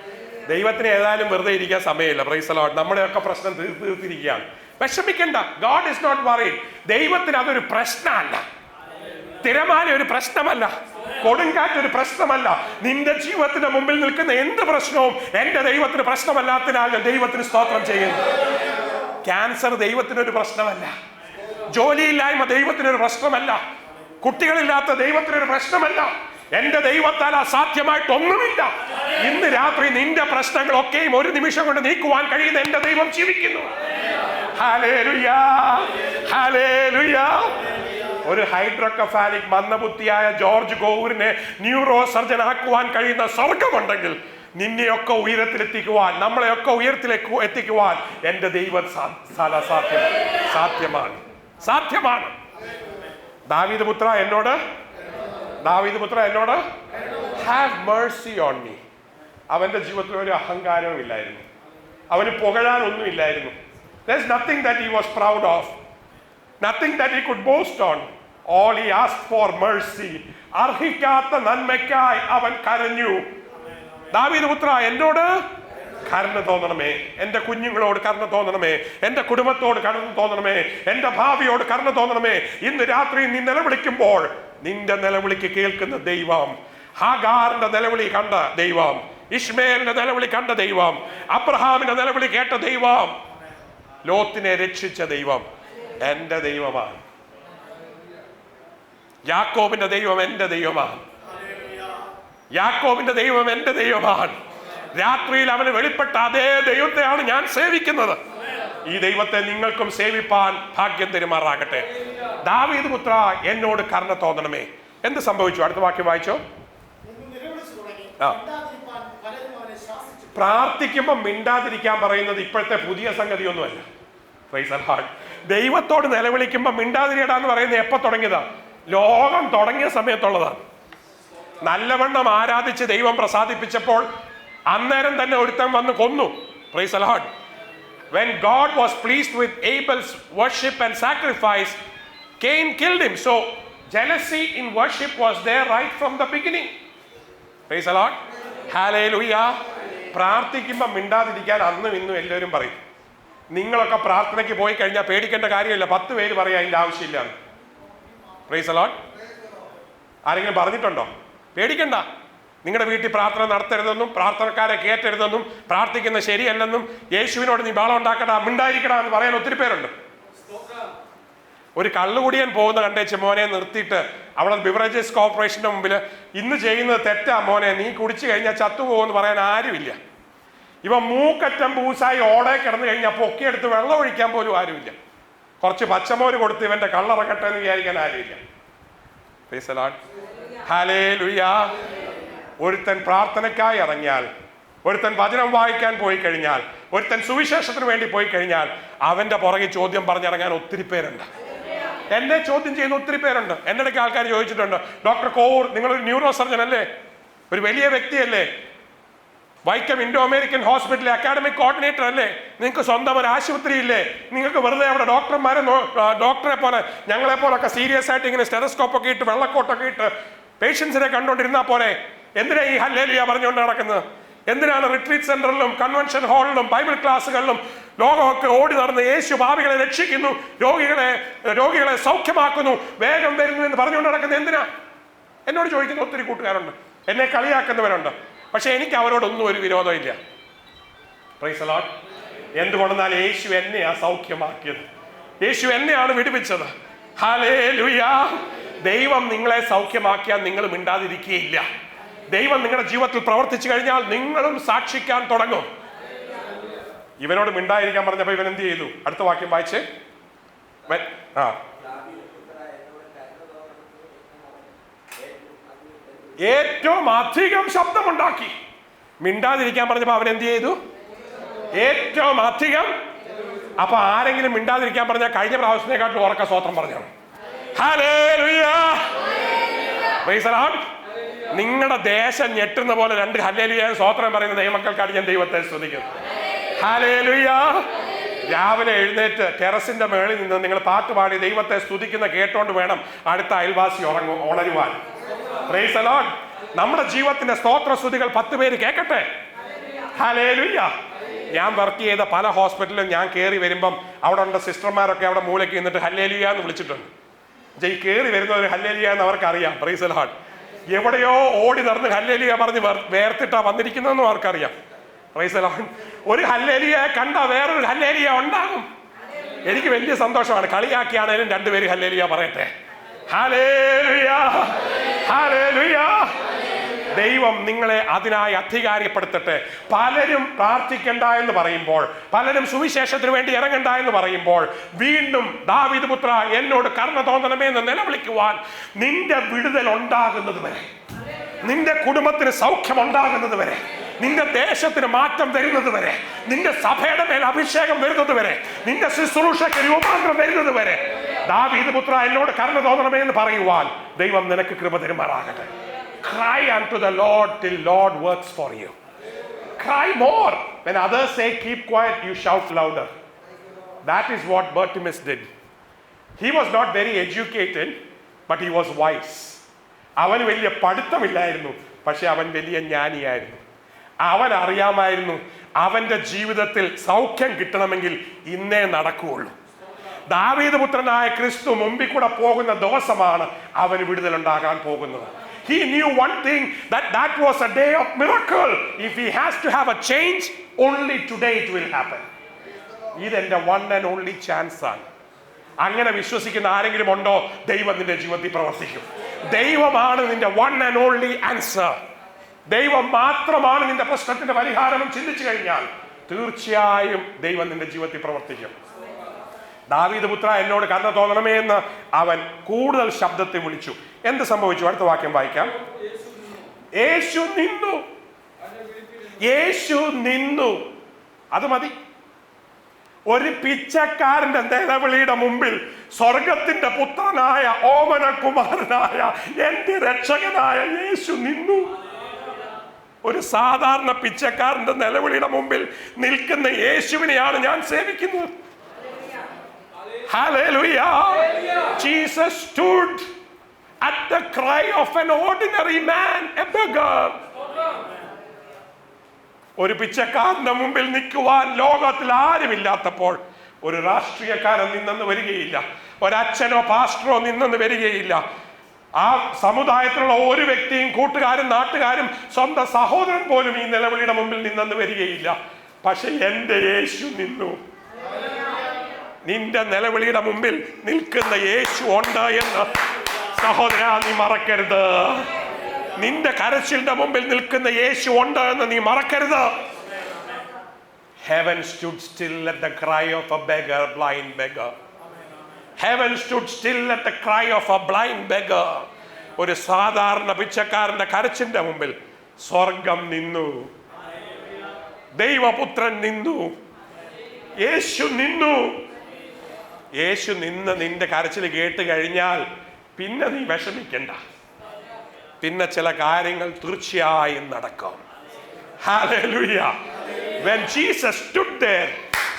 ദൈവത്തിന് ഏതായാലും വെറുതെ ഇരിക്കാൻ സമയമില്ല. Praise the lord. നമ്മുടെയൊക്കെ പ്രശ്നം തീർത്തിരിക്കുകയാണ്. വിഷമിക്കണ്ട. God is not worried. ദൈവത്തിന് അതൊരു പ്രശ്നമല്ല. തിരമാല ഒരു പ്രശ്നമല്ല. കൊടുങ്കാറ്റ് ഒരു പ്രശ്നമല്ല. നിന്റെ ജീവിതത്തിന്റെ മുമ്പിൽ നിൽക്കുന്ന എന്ത് പ്രശ്നവും എൻ്റെ ദൈവത്തിന് പ്രശ്നമല്ലാത്തതിനാൽ ഞാൻ ദൈവത്തിന് സ്തോത്രം ചെയ്യുന്നു. ക്യാൻസർ ദൈവത്തിനൊരു പ്രശ്നമല്ല. ജോലിയില്ലായ്മ ദൈവത്തിനൊരു പ്രശ്നമല്ല. കുട്ടികളില്ലാത്ത ദൈവത്തിനൊരു പ്രശ്നമല്ല. എന്റെ ദൈവത്താൽ അസാധ്യമായിട്ടൊന്നുമില്ല. ഇന്ന് രാത്രി നിന്റെ പ്രശ്നങ്ങളൊക്കെയും ഒരു നിമിഷം കൊണ്ട് നീക്കുവാൻ കഴിയുന്ന എന്റെ ദൈവം ജീവിക്കുന്നു. ഹല്ലേലൂയ. ഹല്ലേലൂയ. ഒരു ഹൈഡ്രോക്കഫാലിക് മന്ദബുദ്ധിയായ ജോർജ് ഗോവൂരിനെ ന്യൂറോ സർജൻ ആക്കുവാൻ കഴിയുന്ന സ്വർഗമുണ്ടെങ്കിൽ നിന്നെയൊക്കെ ഉയരത്തിലെത്തിക്കുവാൻ, നമ്മളെയൊക്കെ ഉയരത്തിലേക്ക് എത്തിക്കുവാൻ എൻ്റെ ദൈവം സാധ്യമാണ്. സാധ്യമാണ്. ദാവീദ് പുത്ര എന്നോട് ഹാവ് മേഴ്സി ഓൺ മീ. അവന്റെ ജീവിതത്തിൽ ഒരു അഹങ്കാരവും ഇല്ലായിരുന്നു. അവന് പുകഴാനൊന്നും ഇല്ലായിരുന്നു. There's nothing that he was proud of, nothing that he could boast on. All he asked for mercy. അർഹിക്കാത്ത നന്മയ്ക്കായി അവൻ കരഞ്ഞു. ദാവീദ് പുത്ര എന്നോട് കരുണ തോന്നണമേ, എൻ്റെ കുഞ്ഞുങ്ങളോട് കരുണ തോന്നണമേ, എൻ്റെ കുടുംബത്തോട് കരുണ തോന്നണമേ, എൻ്റെ ഭാവിയോട് കരുണ തോന്നണമേ. ഇന്ന് രാത്രി നീ നിലവിളിക്കുമ്പോൾ നിന്റെ നിലവിളിക്ക് കേൾക്കുന്ന ദൈവം, ഹാഗാറിന്റെ നിലവിളി കണ്ട ദൈവം ഇശ്മേലിന്റെ നിലവിളി കണ്ട ദൈവം, അബ്രഹാമിന്റെ നിലവിളി കേട്ട ദൈവം, ലോത്തിനെ രക്ഷിച്ച ദൈവം എന്റെ ദൈവമാണ്. യാക്കോബിന്റെ ദൈവം എന്റെ ദൈവമാണ്. യാക്കോബിന്റെ ദൈവം എന്റെ ദൈവമാണ്. രാത്രിയിൽ അവന് വെളിപ്പെട്ട അതേ ദൈവത്തെയാണ് ഞാൻ സേവിക്കുന്നത്. ഈ ദൈവത്തെ നിങ്ങൾക്കും സേവിപ്പാൻ ഭാഗ്യം തരുമാറാകട്ടെ. ദാവീദ് പുത്ര, എന്നോട് കരുണ തോന്നണമേ. എന്ത് സംഭവിച്ചു? അടുത്ത വാക്യം വായിച്ചോ. പ്രാർത്ഥിക്കുമ്പോൾ മിണ്ടാതിരിക്കാൻ പറയുന്നത് ഇപ്പോഴത്തെ പുതിയ സംഗതിയൊന്നുമല്ല. Price the Lord. ദൈവത്തോട് നിലവിളിക്കുമ്പോൾ മിണ്ടാതിരിടാന്ന് പറയുന്നത് എപ്പോ തുടങ്ങിയതാ? ലോകം തുടങ്ങിയ സമയത്തുള്ളതാണ്. നല്ലവണ്ണം ആരാധിച്ച് ദൈവം പ്രസാദിപ്പിച്ചപ്പോൾ അന്നേരം തന്നെ ഒരുത്തൻ വന്ന് കൊന്നു. Price the Lord. When God was pleased with Abel's worship and sacrifice, Cain killed him. So jealousy in worship was there right from the beginning. Praise the Lord. Hallelujah. പ്രാർത്ഥിക്കുമ്പോൾ മിണ്ടാതിരിക്കാൻ അന്നും ഇന്നും എല്ലാവരും പറയും. നിങ്ങളൊക്കെ പ്രാർത്ഥനയ്ക്ക് പോയി കഴിഞ്ഞാൽ പേടിക്കേണ്ട കാര്യമില്ല, 10 പേര് പറയാം അതിൻ്റെ ആവശ്യമില്ല. Price the Lord. ആരെങ്കിലും പറഞ്ഞിട്ടുണ്ടോ? പേടിക്കണ്ട. നിങ്ങളുടെ വീട്ടിൽ പ്രാർത്ഥന നടത്തരുതെന്നും പ്രാർത്ഥനക്കാരെ കേറ്റരുതെന്നും പ്രാർത്ഥിക്കുന്ന ശരിയല്ലെന്നും യേശുവിനോട് നീ ബാളം ഉണ്ടാക്കടാ, മിണ്ടായിരിക്കടാ എന്ന് പറയാൻ ഒത്തിരി പേരുണ്ട്. ഒരു കള്ളുകുടിയൻ പോകുന്ന കണ്ടേച്ച് മോനെ നിർത്തിയിട്ട് അവിടെ ബിവറേജസ് കോർപ്പറേഷന്റെ മുമ്പിൽ ഇന്ന് ചെയ്യുന്നത് തെറ്റാ മോനെ, നീ കുടിച്ചു കഴിഞ്ഞാൽ ചത്തുപോകുമെന്ന് പറയാൻ ആരുമില്ല. ഇവ മൂക്കറ്റം പൂസായി ഓടെ കിടന്നു കഴിഞ്ഞാൽ പൊക്കിയെടുത്ത് വെള്ളം ഒഴിക്കാൻ പോലും ആരുമില്ല. കുറച്ച് പച്ചമോര് കൊടുത്ത് ഇവന്റെ കള്ളിറങ്ങട്ടെ എന്ന് വിചാരിക്കാൻ ആരുമില്ല. Price the Lord. ഹല്ലേലൂയ. ഒരുത്തൻ പ്രാർത്ഥനയ്ക്കായി ഇറങ്ങിയാൽ, ഒരുത്തൻ വചനം വായിക്കാൻ പോയി കഴിഞ്ഞാൽ, ഒരുത്തൻ സുവിശേഷത്തിന് വേണ്ടി പോയി കഴിഞ്ഞാൽ അവന്റെ പുറകെ ചോദ്യം പറഞ്ഞിറങ്ങാൻ ഒത്തിരി പേരുണ്ട്. എന്നെ ചോദ്യം ചെയ്യുന്ന ഒത്തിരി പേരുണ്ട്. എൻ്റെ ഇടയ്ക്ക് ആൾക്കാർ ചോദിച്ചിട്ടുണ്ട്, ഡോക്ടർ കോവൂർ നിങ്ങളൊരു ന്യൂറോ സർജൻ അല്ലേ, ഒരു വലിയ വ്യക്തിയല്ലേ, വൈക്കം ഇൻഡോ അമേരിക്കൻ ഹോസ്പിറ്റലിലെ അക്കാഡമിക് കോർഡിനേറ്റർ അല്ലേ, നിങ്ങൾക്ക് സ്വന്തം ഒരു ആശുപത്രി ഇല്ലേ, നിങ്ങൾക്ക് വെറുതെ അവിടെ ഡോക്ടറെ പോലെ ഞങ്ങളെ പോലൊക്കെ സീരിയസ് ആയിട്ട് ഇങ്ങനെ സ്റ്റെതസ്കോപ്പൊക്കെ ഇട്ട് വെള്ളക്കോട്ടൊക്കെ ഇട്ട് പേഷ്യൻസിനെ കണ്ടുകൊണ്ടിരുന്നാൽ പോരെ, എന്തിനാ ഈ ഹല്ലേലൂയ പറഞ്ഞുകൊണ്ട് നടക്കുന്നത്? എന്തിനാണ് റിട്രീറ്റ് സെന്ററിലും കൺവെൻഷൻ ഹാളിലും ബൈബിൾ ക്ലാസ്സുകളിലും ലോകമൊക്കെ ഓടി നടന്ന് യേശു പാപികളെ രക്ഷിക്കുന്നു, രോഗികളെ സൗഖ്യമാക്കുന്നു, വേഗം വരുന്നു എന്ന് പറഞ്ഞുകൊണ്ട് നടക്കുന്നത് എന്തിനാ? എന്നോട് ചോദിക്കുന്ന ഒത്തിരി കൂട്ടുകാരുണ്ട്, എന്നെ കളിയാക്കുന്നവരുണ്ട്. പക്ഷെ എനിക്ക് അവരോടൊന്നും ഒരു വിരോധമില്ല. Price the Lord. എന്തുകൊണ്ടെന്നാൽ യേശു എന്നെയാ സൗഖ്യമാക്കിയത്, യേശു എന്നെയാണ് വിടുവിച്ചത്. ഹല്ലേലൂയ. ദൈവം നിങ്ങളെ സൗഖ്യമാക്കിയാൽ നിങ്ങൾ മിണ്ടാതിരിക്കുകയില്ല. ദൈവം നിങ്ങളുടെ ജീവിതത്തിൽ പ്രവർത്തിച്ചു കഴിഞ്ഞാൽ നിങ്ങളും സാക്ഷിക്കാൻ തുടങ്ങും. ഇവനോട് മിണ്ടായിരിക്കാൻ പറഞ്ഞപ്പോ ഇവൻ എന്ത് ചെയ്തു? അടുത്ത വാക്യം വായിച്ചേ. ഏറ്റവും അധികം ശബ്ദമുണ്ടാക്കി. മിണ്ടാതിരിക്കാൻ പറഞ്ഞപ്പോ അവൻ എന്ത് ചെയ്തു? ഏറ്റവും അധികം. അപ്പൊ ആരെങ്കിലും മിണ്ടാതിരിക്കാൻ പറഞ്ഞാൽ കഴിഞ്ഞ പ്രാവശ്യത്തെക്കാട്ടും ഉറക്ക സ്തോത്രം പറഞ്ഞു. ഹല്ലേലൂയ. Price the Lord. നിങ്ങളുടെ ദേശം ഞെട്ടുന്ന പോലെ 2 ഹല്ലേലൂയ സ്തോത്രം പറയുന്ന ദൈവമക്കൾക്കാണ് ഞാൻ ദൈവത്തെ സ്തുതിക്കുന്നു. ഹല്ലേലൂയ. രാവിലെ എഴുന്നേറ്റ് ടെറസിന്റെ മേളിൽ നിന്ന് നിങ്ങൾ പാട്ട് പാടി ദൈവത്തെ സ്തുതിക്കുന്ന കേട്ടോണ്ട് വേണം അടുത്ത അയൽവാസി ഉണരുവാൻ. Price the Lord. നമ്മുടെ ജീവിതത്തിന്റെ സ്തോത്ര സ്തുതികൾ 10 പേര് കേൾക്കട്ടെ. ഹല്ലേലൂയ. ഞാൻ വർക്ക് ചെയ്ത പല ഹോസ്പിറ്റലിലും ഞാൻ കയറി വരുമ്പം അവിടെ ഉണ്ട് സിസ്റ്റർമാരൊക്കെ അവിടെ മൂലയ്ക്ക് നിന്നിട്ട് ഹല്ലേലൂയ എന്ന് വിളിച്ചിട്ടുണ്ട്. ഈ കയറി വരുന്നവർ ഹല്ലേലൂയ എന്ന് അവർക്കറിയാം. Price the Lord. എവിടെയോ ഓടി നടന്ന് ഹല്ലേലൂയ പറഞ്ഞ് വേർത്തിട്ടാ വന്നിരിക്കുന്നതെന്നും അവർക്കറിയാം. Price the Lord. ഒരു ഹല്ലേലൂയ കണ്ട വേറൊരു ഹല്ലേലൂയ ഉണ്ടാകും. എനിക്ക് വലിയ സന്തോഷമാണ്. കളിയാക്കിയാണേലും 2 പേര് ഹല്ലേലൂയ പറയട്ടെ. ഹല്ലേലൂയ. ഹല്ലേലൂയ. ദൈവം നിങ്ങളെ അതിനായി അധികാരപ്പെടുത്തട്ടെ. പലരും പ്രാർത്ഥിക്കണ്ട എന്ന് പറയുമ്പോൾ, പലരും സുവിശേഷത്തിന് വേണ്ടി ഇറങ്ങണ്ട എന്ന് പറയുമ്പോൾ, വീണ്ടും ദാവീദ് പുത്ര എന്നോട് കരുണ തോന്നണമേ എന്ന് നിലവിളിക്കുവാൻ നിന്റെ വിടുതൽ ഉണ്ടാകുന്നത് വരെ, നിന്റെ കുടുംബത്തിന് സൗഖ്യം ഉണ്ടാകുന്നത് വരെ, നിന്റെ ദേശത്തിന് മാറ്റം വരുന്നത് വരെ, നിന്റെ സഭയുടെ മേൽ അഭിഷേകം വരുന്നത് വരെ, നിന്റെ ശുശ്രൂഷയ്ക്ക് രൂപാന്തരം വരുന്നത് വരെ ദാവീദ് പുത്ര എന്നോട് കരുണ തോന്നണമേ എന്ന് പറയുവാൻ ദൈവം നിനക്ക് കൃപ തരുമാറാകട്ടെ. Cry unto the Lord till Lord works for you. Cry more. When others say keep quiet, you shout louder. That is what Bartimaeus did. He was not very educated, but he was wise. അവന് വലിയ പഠിത്തമില്ലായിരുന്നു, പക്ഷെ അവൻ വലിയ ജ്ഞാനിയായിരുന്നു. അവൻ അറിയാമായിരുന്നു അവന്റെ ജീവിതത്തിൽ സൗഖ്യം കിട്ടണമെങ്കിൽ ഇന്നേ നടക്കുകയുള്ളൂ. ദാവീദ് പുത്രനായ ക്രിസ്തു മുമ്പിൽ കൂടെ പോകുന്ന ദിവസമാണ് അവന് വിടുതലുണ്ടാകാൻ പോകുന്നത്. He knew one thing, that was a day of miracle. If he has to have a change, only today it will happen. ഇതെന്റെ വൺ ആൻഡ് ഓൺലി ചാൻസ് ആണ്. അങ്ങനെ വിശ്വസിക്കുന്ന ആരെങ്കിലും ഉണ്ടോ? ദൈവം നിന്റെ ജീവിതത്തിൽ പ്രവർത്തിക്കും. ദൈവമാണ് നിന്റെ വൺ ആൻഡ് ഓൺലി ആൻസർ. ദൈവം മാത്രമാണ് നിന്റെ പ്രശ്നത്തിന്റെ പരിഹാരം. ചിന്തിച്ചു കഴിഞ്ഞാൽ തീർച്ചയായും ദൈവം നിന്റെ ജീവിതത്തിൽ പ്രവർത്തിക്കും. ദാവീദ് പുത്ര, എന്നോട് കരുണ തോന്നണമേ എന്ന് അവൻ കൂടുതൽ ശബ്ദത്തെ വിളിച്ചു. എന്ത് സംഭവിച്ചു? അടുത്ത വാക്യം വായിക്കാം. യേശു നിന്നു. യേശു നിന്നു. അത് മതി. ഒരു പിച്ചക്കാരന്റെ നിലവിളിയുടെ മുമ്പിൽ സ്വർഗത്തിന്റെ പുത്രനായ ഓമനകുമാരനായ എന്റെ രക്ഷകനായ യേശു നിന്നു. ഒരു സാധാരണ പിച്ചക്കാരന്റെ നിലവിളിയുടെ മുമ്പിൽ നിൽക്കുന്ന യേശുവിനെയാണ് ഞാൻ സേവിക്കുന്നത്. Hallelujah. Jesus stood at the cry of an ordinary man, a beggar. ഒരു പിച്ചക്കാരന്റെ മുമ്പിൽ നിൽക്കുവാൻ ലോകത്തിൽ ആരുമില്ലാത്തപ്പോൾ ഒരു രാഷ്ട്രീയക്കാരൻ നിന്നെന്ന് വരികയില്ല, ഒരച്ഛനോ പാസ്റ്ററോ നിന്നെന്ന് വരികയില്ല. ആ സമുദായത്തിലുള്ള ഒരു വ്യക്തിയും കൂട്ടുകാരും നാട്ടുകാരും സ്വന്തം സഹോദരൻ പോലും ഈ നിലവിളിയുടെ മുമ്പിൽ നിന്നെന്ന് വരികയില്ല. പക്ഷെ എന്റെ യേശു നിന്നു. നിന്റെ നിലവിളിയുടെ മുമ്പിൽ നിൽക്കുന്ന യേശു ഉണ്ട് എന്ന് സഹോദര നീ മറക്കരുത്. നിന്റെ കരച്ചിലിന്റെ മുമ്പിൽ നിൽക്കുന്ന യേശു ഉണ്ട് എന്ന് നീ മറക്കരുത്. Heaven stood still at the cry of a beggar, blind beggar. Heaven stood still at the cry of a blind beggar. ഒരു സാധാരണ പിച്ചക്കാരന്റെ കരച്ചിലിന്റെ മുമ്പിൽ സ്വർഗം നിന്നു. ദൈവപുത്രൻ നിന്നു. യേശു നിന്നു. യേശു നിന്ന് നിന്റെ കരച്ചിൽ കേട്ട് കഴിഞ്ഞാൽ പിന്നെ നീ വിഷമിക്കണ്ട. പിന്നെ ചില കാര്യങ്ങൾ തീർച്ചയായും നടക്കും. Hallelujah. When Jesus stood there,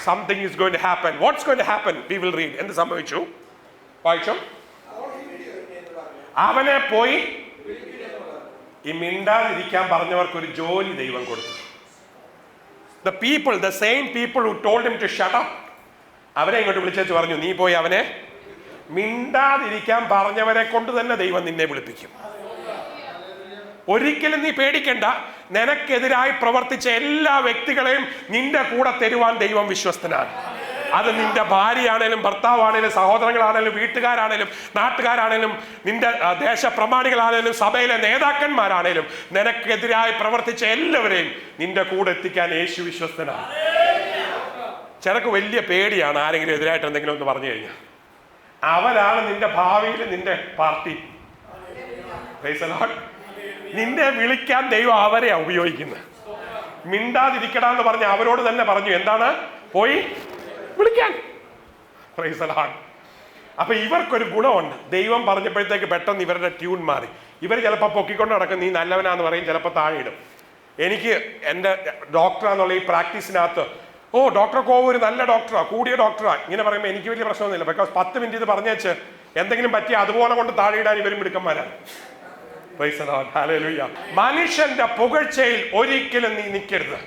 something is going to happen. What's going to happen? We will read. എന്ത് സംഭവിച്ചു? വായിച്ചോ. അവനെ പോയി ഈ മിണ്ടാതിരിക്കാൻ പറഞ്ഞവർക്ക് ഒരു ജോലി ദൈവം കൊടുത്തു. The people, the same people who told him to shut up, അവരെ ഇങ്ങോട്ട് വിളിച്ചു പറഞ്ഞു, നീ പോയി അവനെ മിണ്ടാതിരിക്കാൻ പറഞ്ഞവരെ കൊണ്ട് തന്നെ ദൈവം നിന്നെ വിളിപ്പിക്കും. ഒരിക്കലും നീ പേടിക്കണ്ട. നിനക്കെതിരായി പ്രവർത്തിച്ച എല്ലാ വ്യക്തികളെയും നിന്റെ കൂടെ തരുവാൻ ദൈവം വിശ്വസ്തനാണ്. അത് നിന്റെ ഭാര്യയാണേലും ഭർത്താവാണേലും സഹോദരങ്ങളാണേലും വീട്ടുകാരാണേലും നാട്ടുകാരാണേലും നിന്റെ ദേശപ്രമാണികളാണേലും സഭയിലെ നേതാക്കന്മാരാണേലും നിനക്കെതിരായി പ്രവർത്തിച്ച എല്ലാവരെയും നിന്റെ കൂടെ എത്തിക്കാൻ യേശു വിശ്വസ്തനാണ്. ചിലക്ക് വലിയ പേടിയാണ് ആരെങ്കിലും എതിരായിട്ട് എന്തെങ്കിലും ഒന്ന് പറഞ്ഞു കഴിഞ്ഞാൽ. അവനാണ് നിന്റെ ഭാവിയിൽ നിന്റെ പാർട്ടി. നിന്നെ വിളിക്കാൻ ദൈവം അവരെയാ ഉപയോഗിക്കുന്നത്. മിണ്ടാതിരിക്കടാന്ന് പറഞ്ഞ് അവരോട് തന്നെ പറഞ്ഞു, എന്താണ്? പോയി വിളിക്കാൻ. Price the Lord. അപ്പൊ ഇവർക്കൊരു ഗുണമുണ്ട്. ദൈവം പറഞ്ഞപ്പോഴത്തേക്ക് പെട്ടെന്ന് ഇവരുടെ ട്യൂൺ മാറി. ഇവർ ചിലപ്പോൾ പൊക്കിക്കൊണ്ട് നടക്കും, നീ നല്ലവനാന്ന് പറയും, ചിലപ്പോൾ താഴെയിടും. എനിക്ക് എൻ്റെ ഡോക്ടറാന്നുള്ള ഈ പ്രാക്ടീസിനകത്ത്, ഓ ഡോക്ടർ കോവൂർ നല്ല ഡോക്ടറാ, കൂടിയ ഡോക്ടറാ, ഇങ്ങനെ പറയുമ്പോൾ എനിക്ക് വലിയ പ്രശ്നമൊന്നുമില്ല. ബിക്കോസ് 10 മിനിറ്റ് ഇത് പറഞ്ഞേച്ച് എന്തെങ്കിലും പറ്റി അതുപോലെ കൊണ്ട് താഴെയിടാൻ ഇവരും മിടുക്കന്മാരാണ്. Praise the Lord. ഹല്ലേലൂയ. മനുഷ്യന്റെ പുകഴ്ചയിൽ ഒരിക്കലും നീ നിൽക്കരുത്.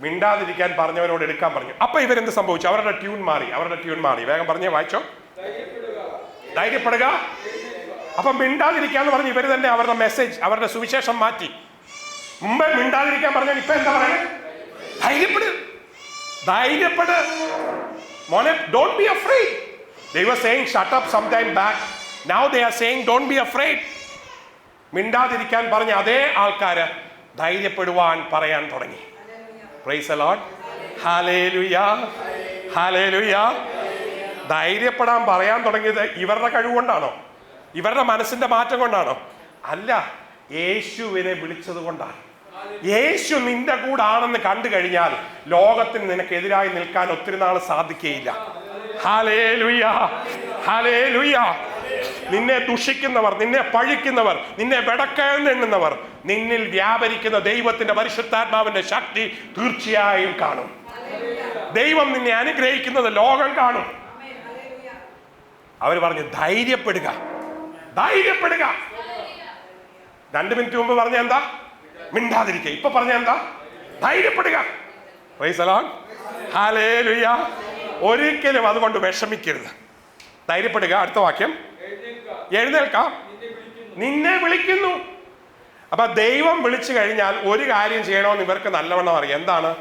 മിണ്ടാതിരിക്കാൻ പറഞ്ഞവരോട് എടുക്കാൻ പറഞ്ഞു. അപ്പൊ ഇവരെന്ത് സംഭവിച്ചു? അവരുടെ ട്യൂൺ മാറി. വേഗം പറഞ്ഞേ, വായിച്ചോ. ധൈര്യപ്പെടുക. അപ്പൊ മിണ്ടാതിരിക്കാന്ന് പറഞ്ഞ് ഇവര് തന്നെ അവരുടെ മെസ്സേജ്, അവരുടെ സുവിശേഷം മാറ്റി. മുമ്പ് മിണ്ടാതിരിക്കാൻ പറഞ്ഞാൽ ഇപ്പൊ എന്താ പറയുന്നത്? ധൈര്യപ്പെട് മോനെ, don't be afraid. They were saying shut up sometime back. Now they are saying don't be afraid. മിണ്ടാതിരിക്കാൻ പറഞ്ഞ അതേ ആൾക്കാര് ധൈര്യപ്പെടുവാൻ പറയാൻ തുടങ്ങി. Praise the Lord. Hallelujah. Hallelujah. ധൈര്യപ്പെടാൻ പറയാൻ തുടങ്ങിയത് ഇവരുടെ കഴിവുകൊണ്ടാണോ? ഇവരുടെ മനസ്സിന്റെ മാറ്റം കൊണ്ടാണോ? അല്ല, യേശുവിനെ വിളിച്ചത് കൊണ്ടാണ്. യേശു നിന്റെ കൂടാണെന്ന് കണ്ടു കഴിഞ്ഞാൽ ലോകത്തിന് നിനക്കെതിരായി നിൽക്കാൻ ഒത്തിരി നാൾ സാധിക്കുകയില്ല. ഹല്ലേലൂയ. ഹല്ലേലൂയ. നിന്നെ ദുഷിക്കുന്നവർ, നിന്നെ പഴിക്കുന്നവർ, നിന്നെ വെടക്കെണ്ണുന്നവർ, നിന്നിൽ വ്യാപരിക്കുന്ന ദൈവത്തിന്റെ പരിശുദ്ധാത്മാവിന്റെ ശക്തി തീർച്ചയായും കാണും. ദൈവം നിന്നെ അനുഗ്രഹിക്കുന്നത് ലോകം കാണും. അവർ പറഞ്ഞു ധൈര്യപ്പെടുക. 2 മിനിറ്റ് മുമ്പ് പറഞ്ഞ എന്താ? മിണ്ടാതിരിക്കുക. ഇപ്പൊ പറഞ്ഞ എന്താ? ധൈര്യപ്പെടുക. Praise the Lord. ഹല്ലേലൂയ. ഒരിക്കലും അതുകൊണ്ട് വിഷമിക്കരുത്. ധൈര്യപ്പെടുക. അടുത്ത വാക്യം, എഴുന്നേൽക്കാം, നിന്നെ വിളിക്കുന്നു. അപ്പൊ ദൈവം വിളിച്ചു കഴിഞ്ഞാൽ ഒരു കാര്യം ചെയ്യണമെന്ന് ഇവർക്ക് നല്ലവണ്ണം അറിയാം. എന്താണ്?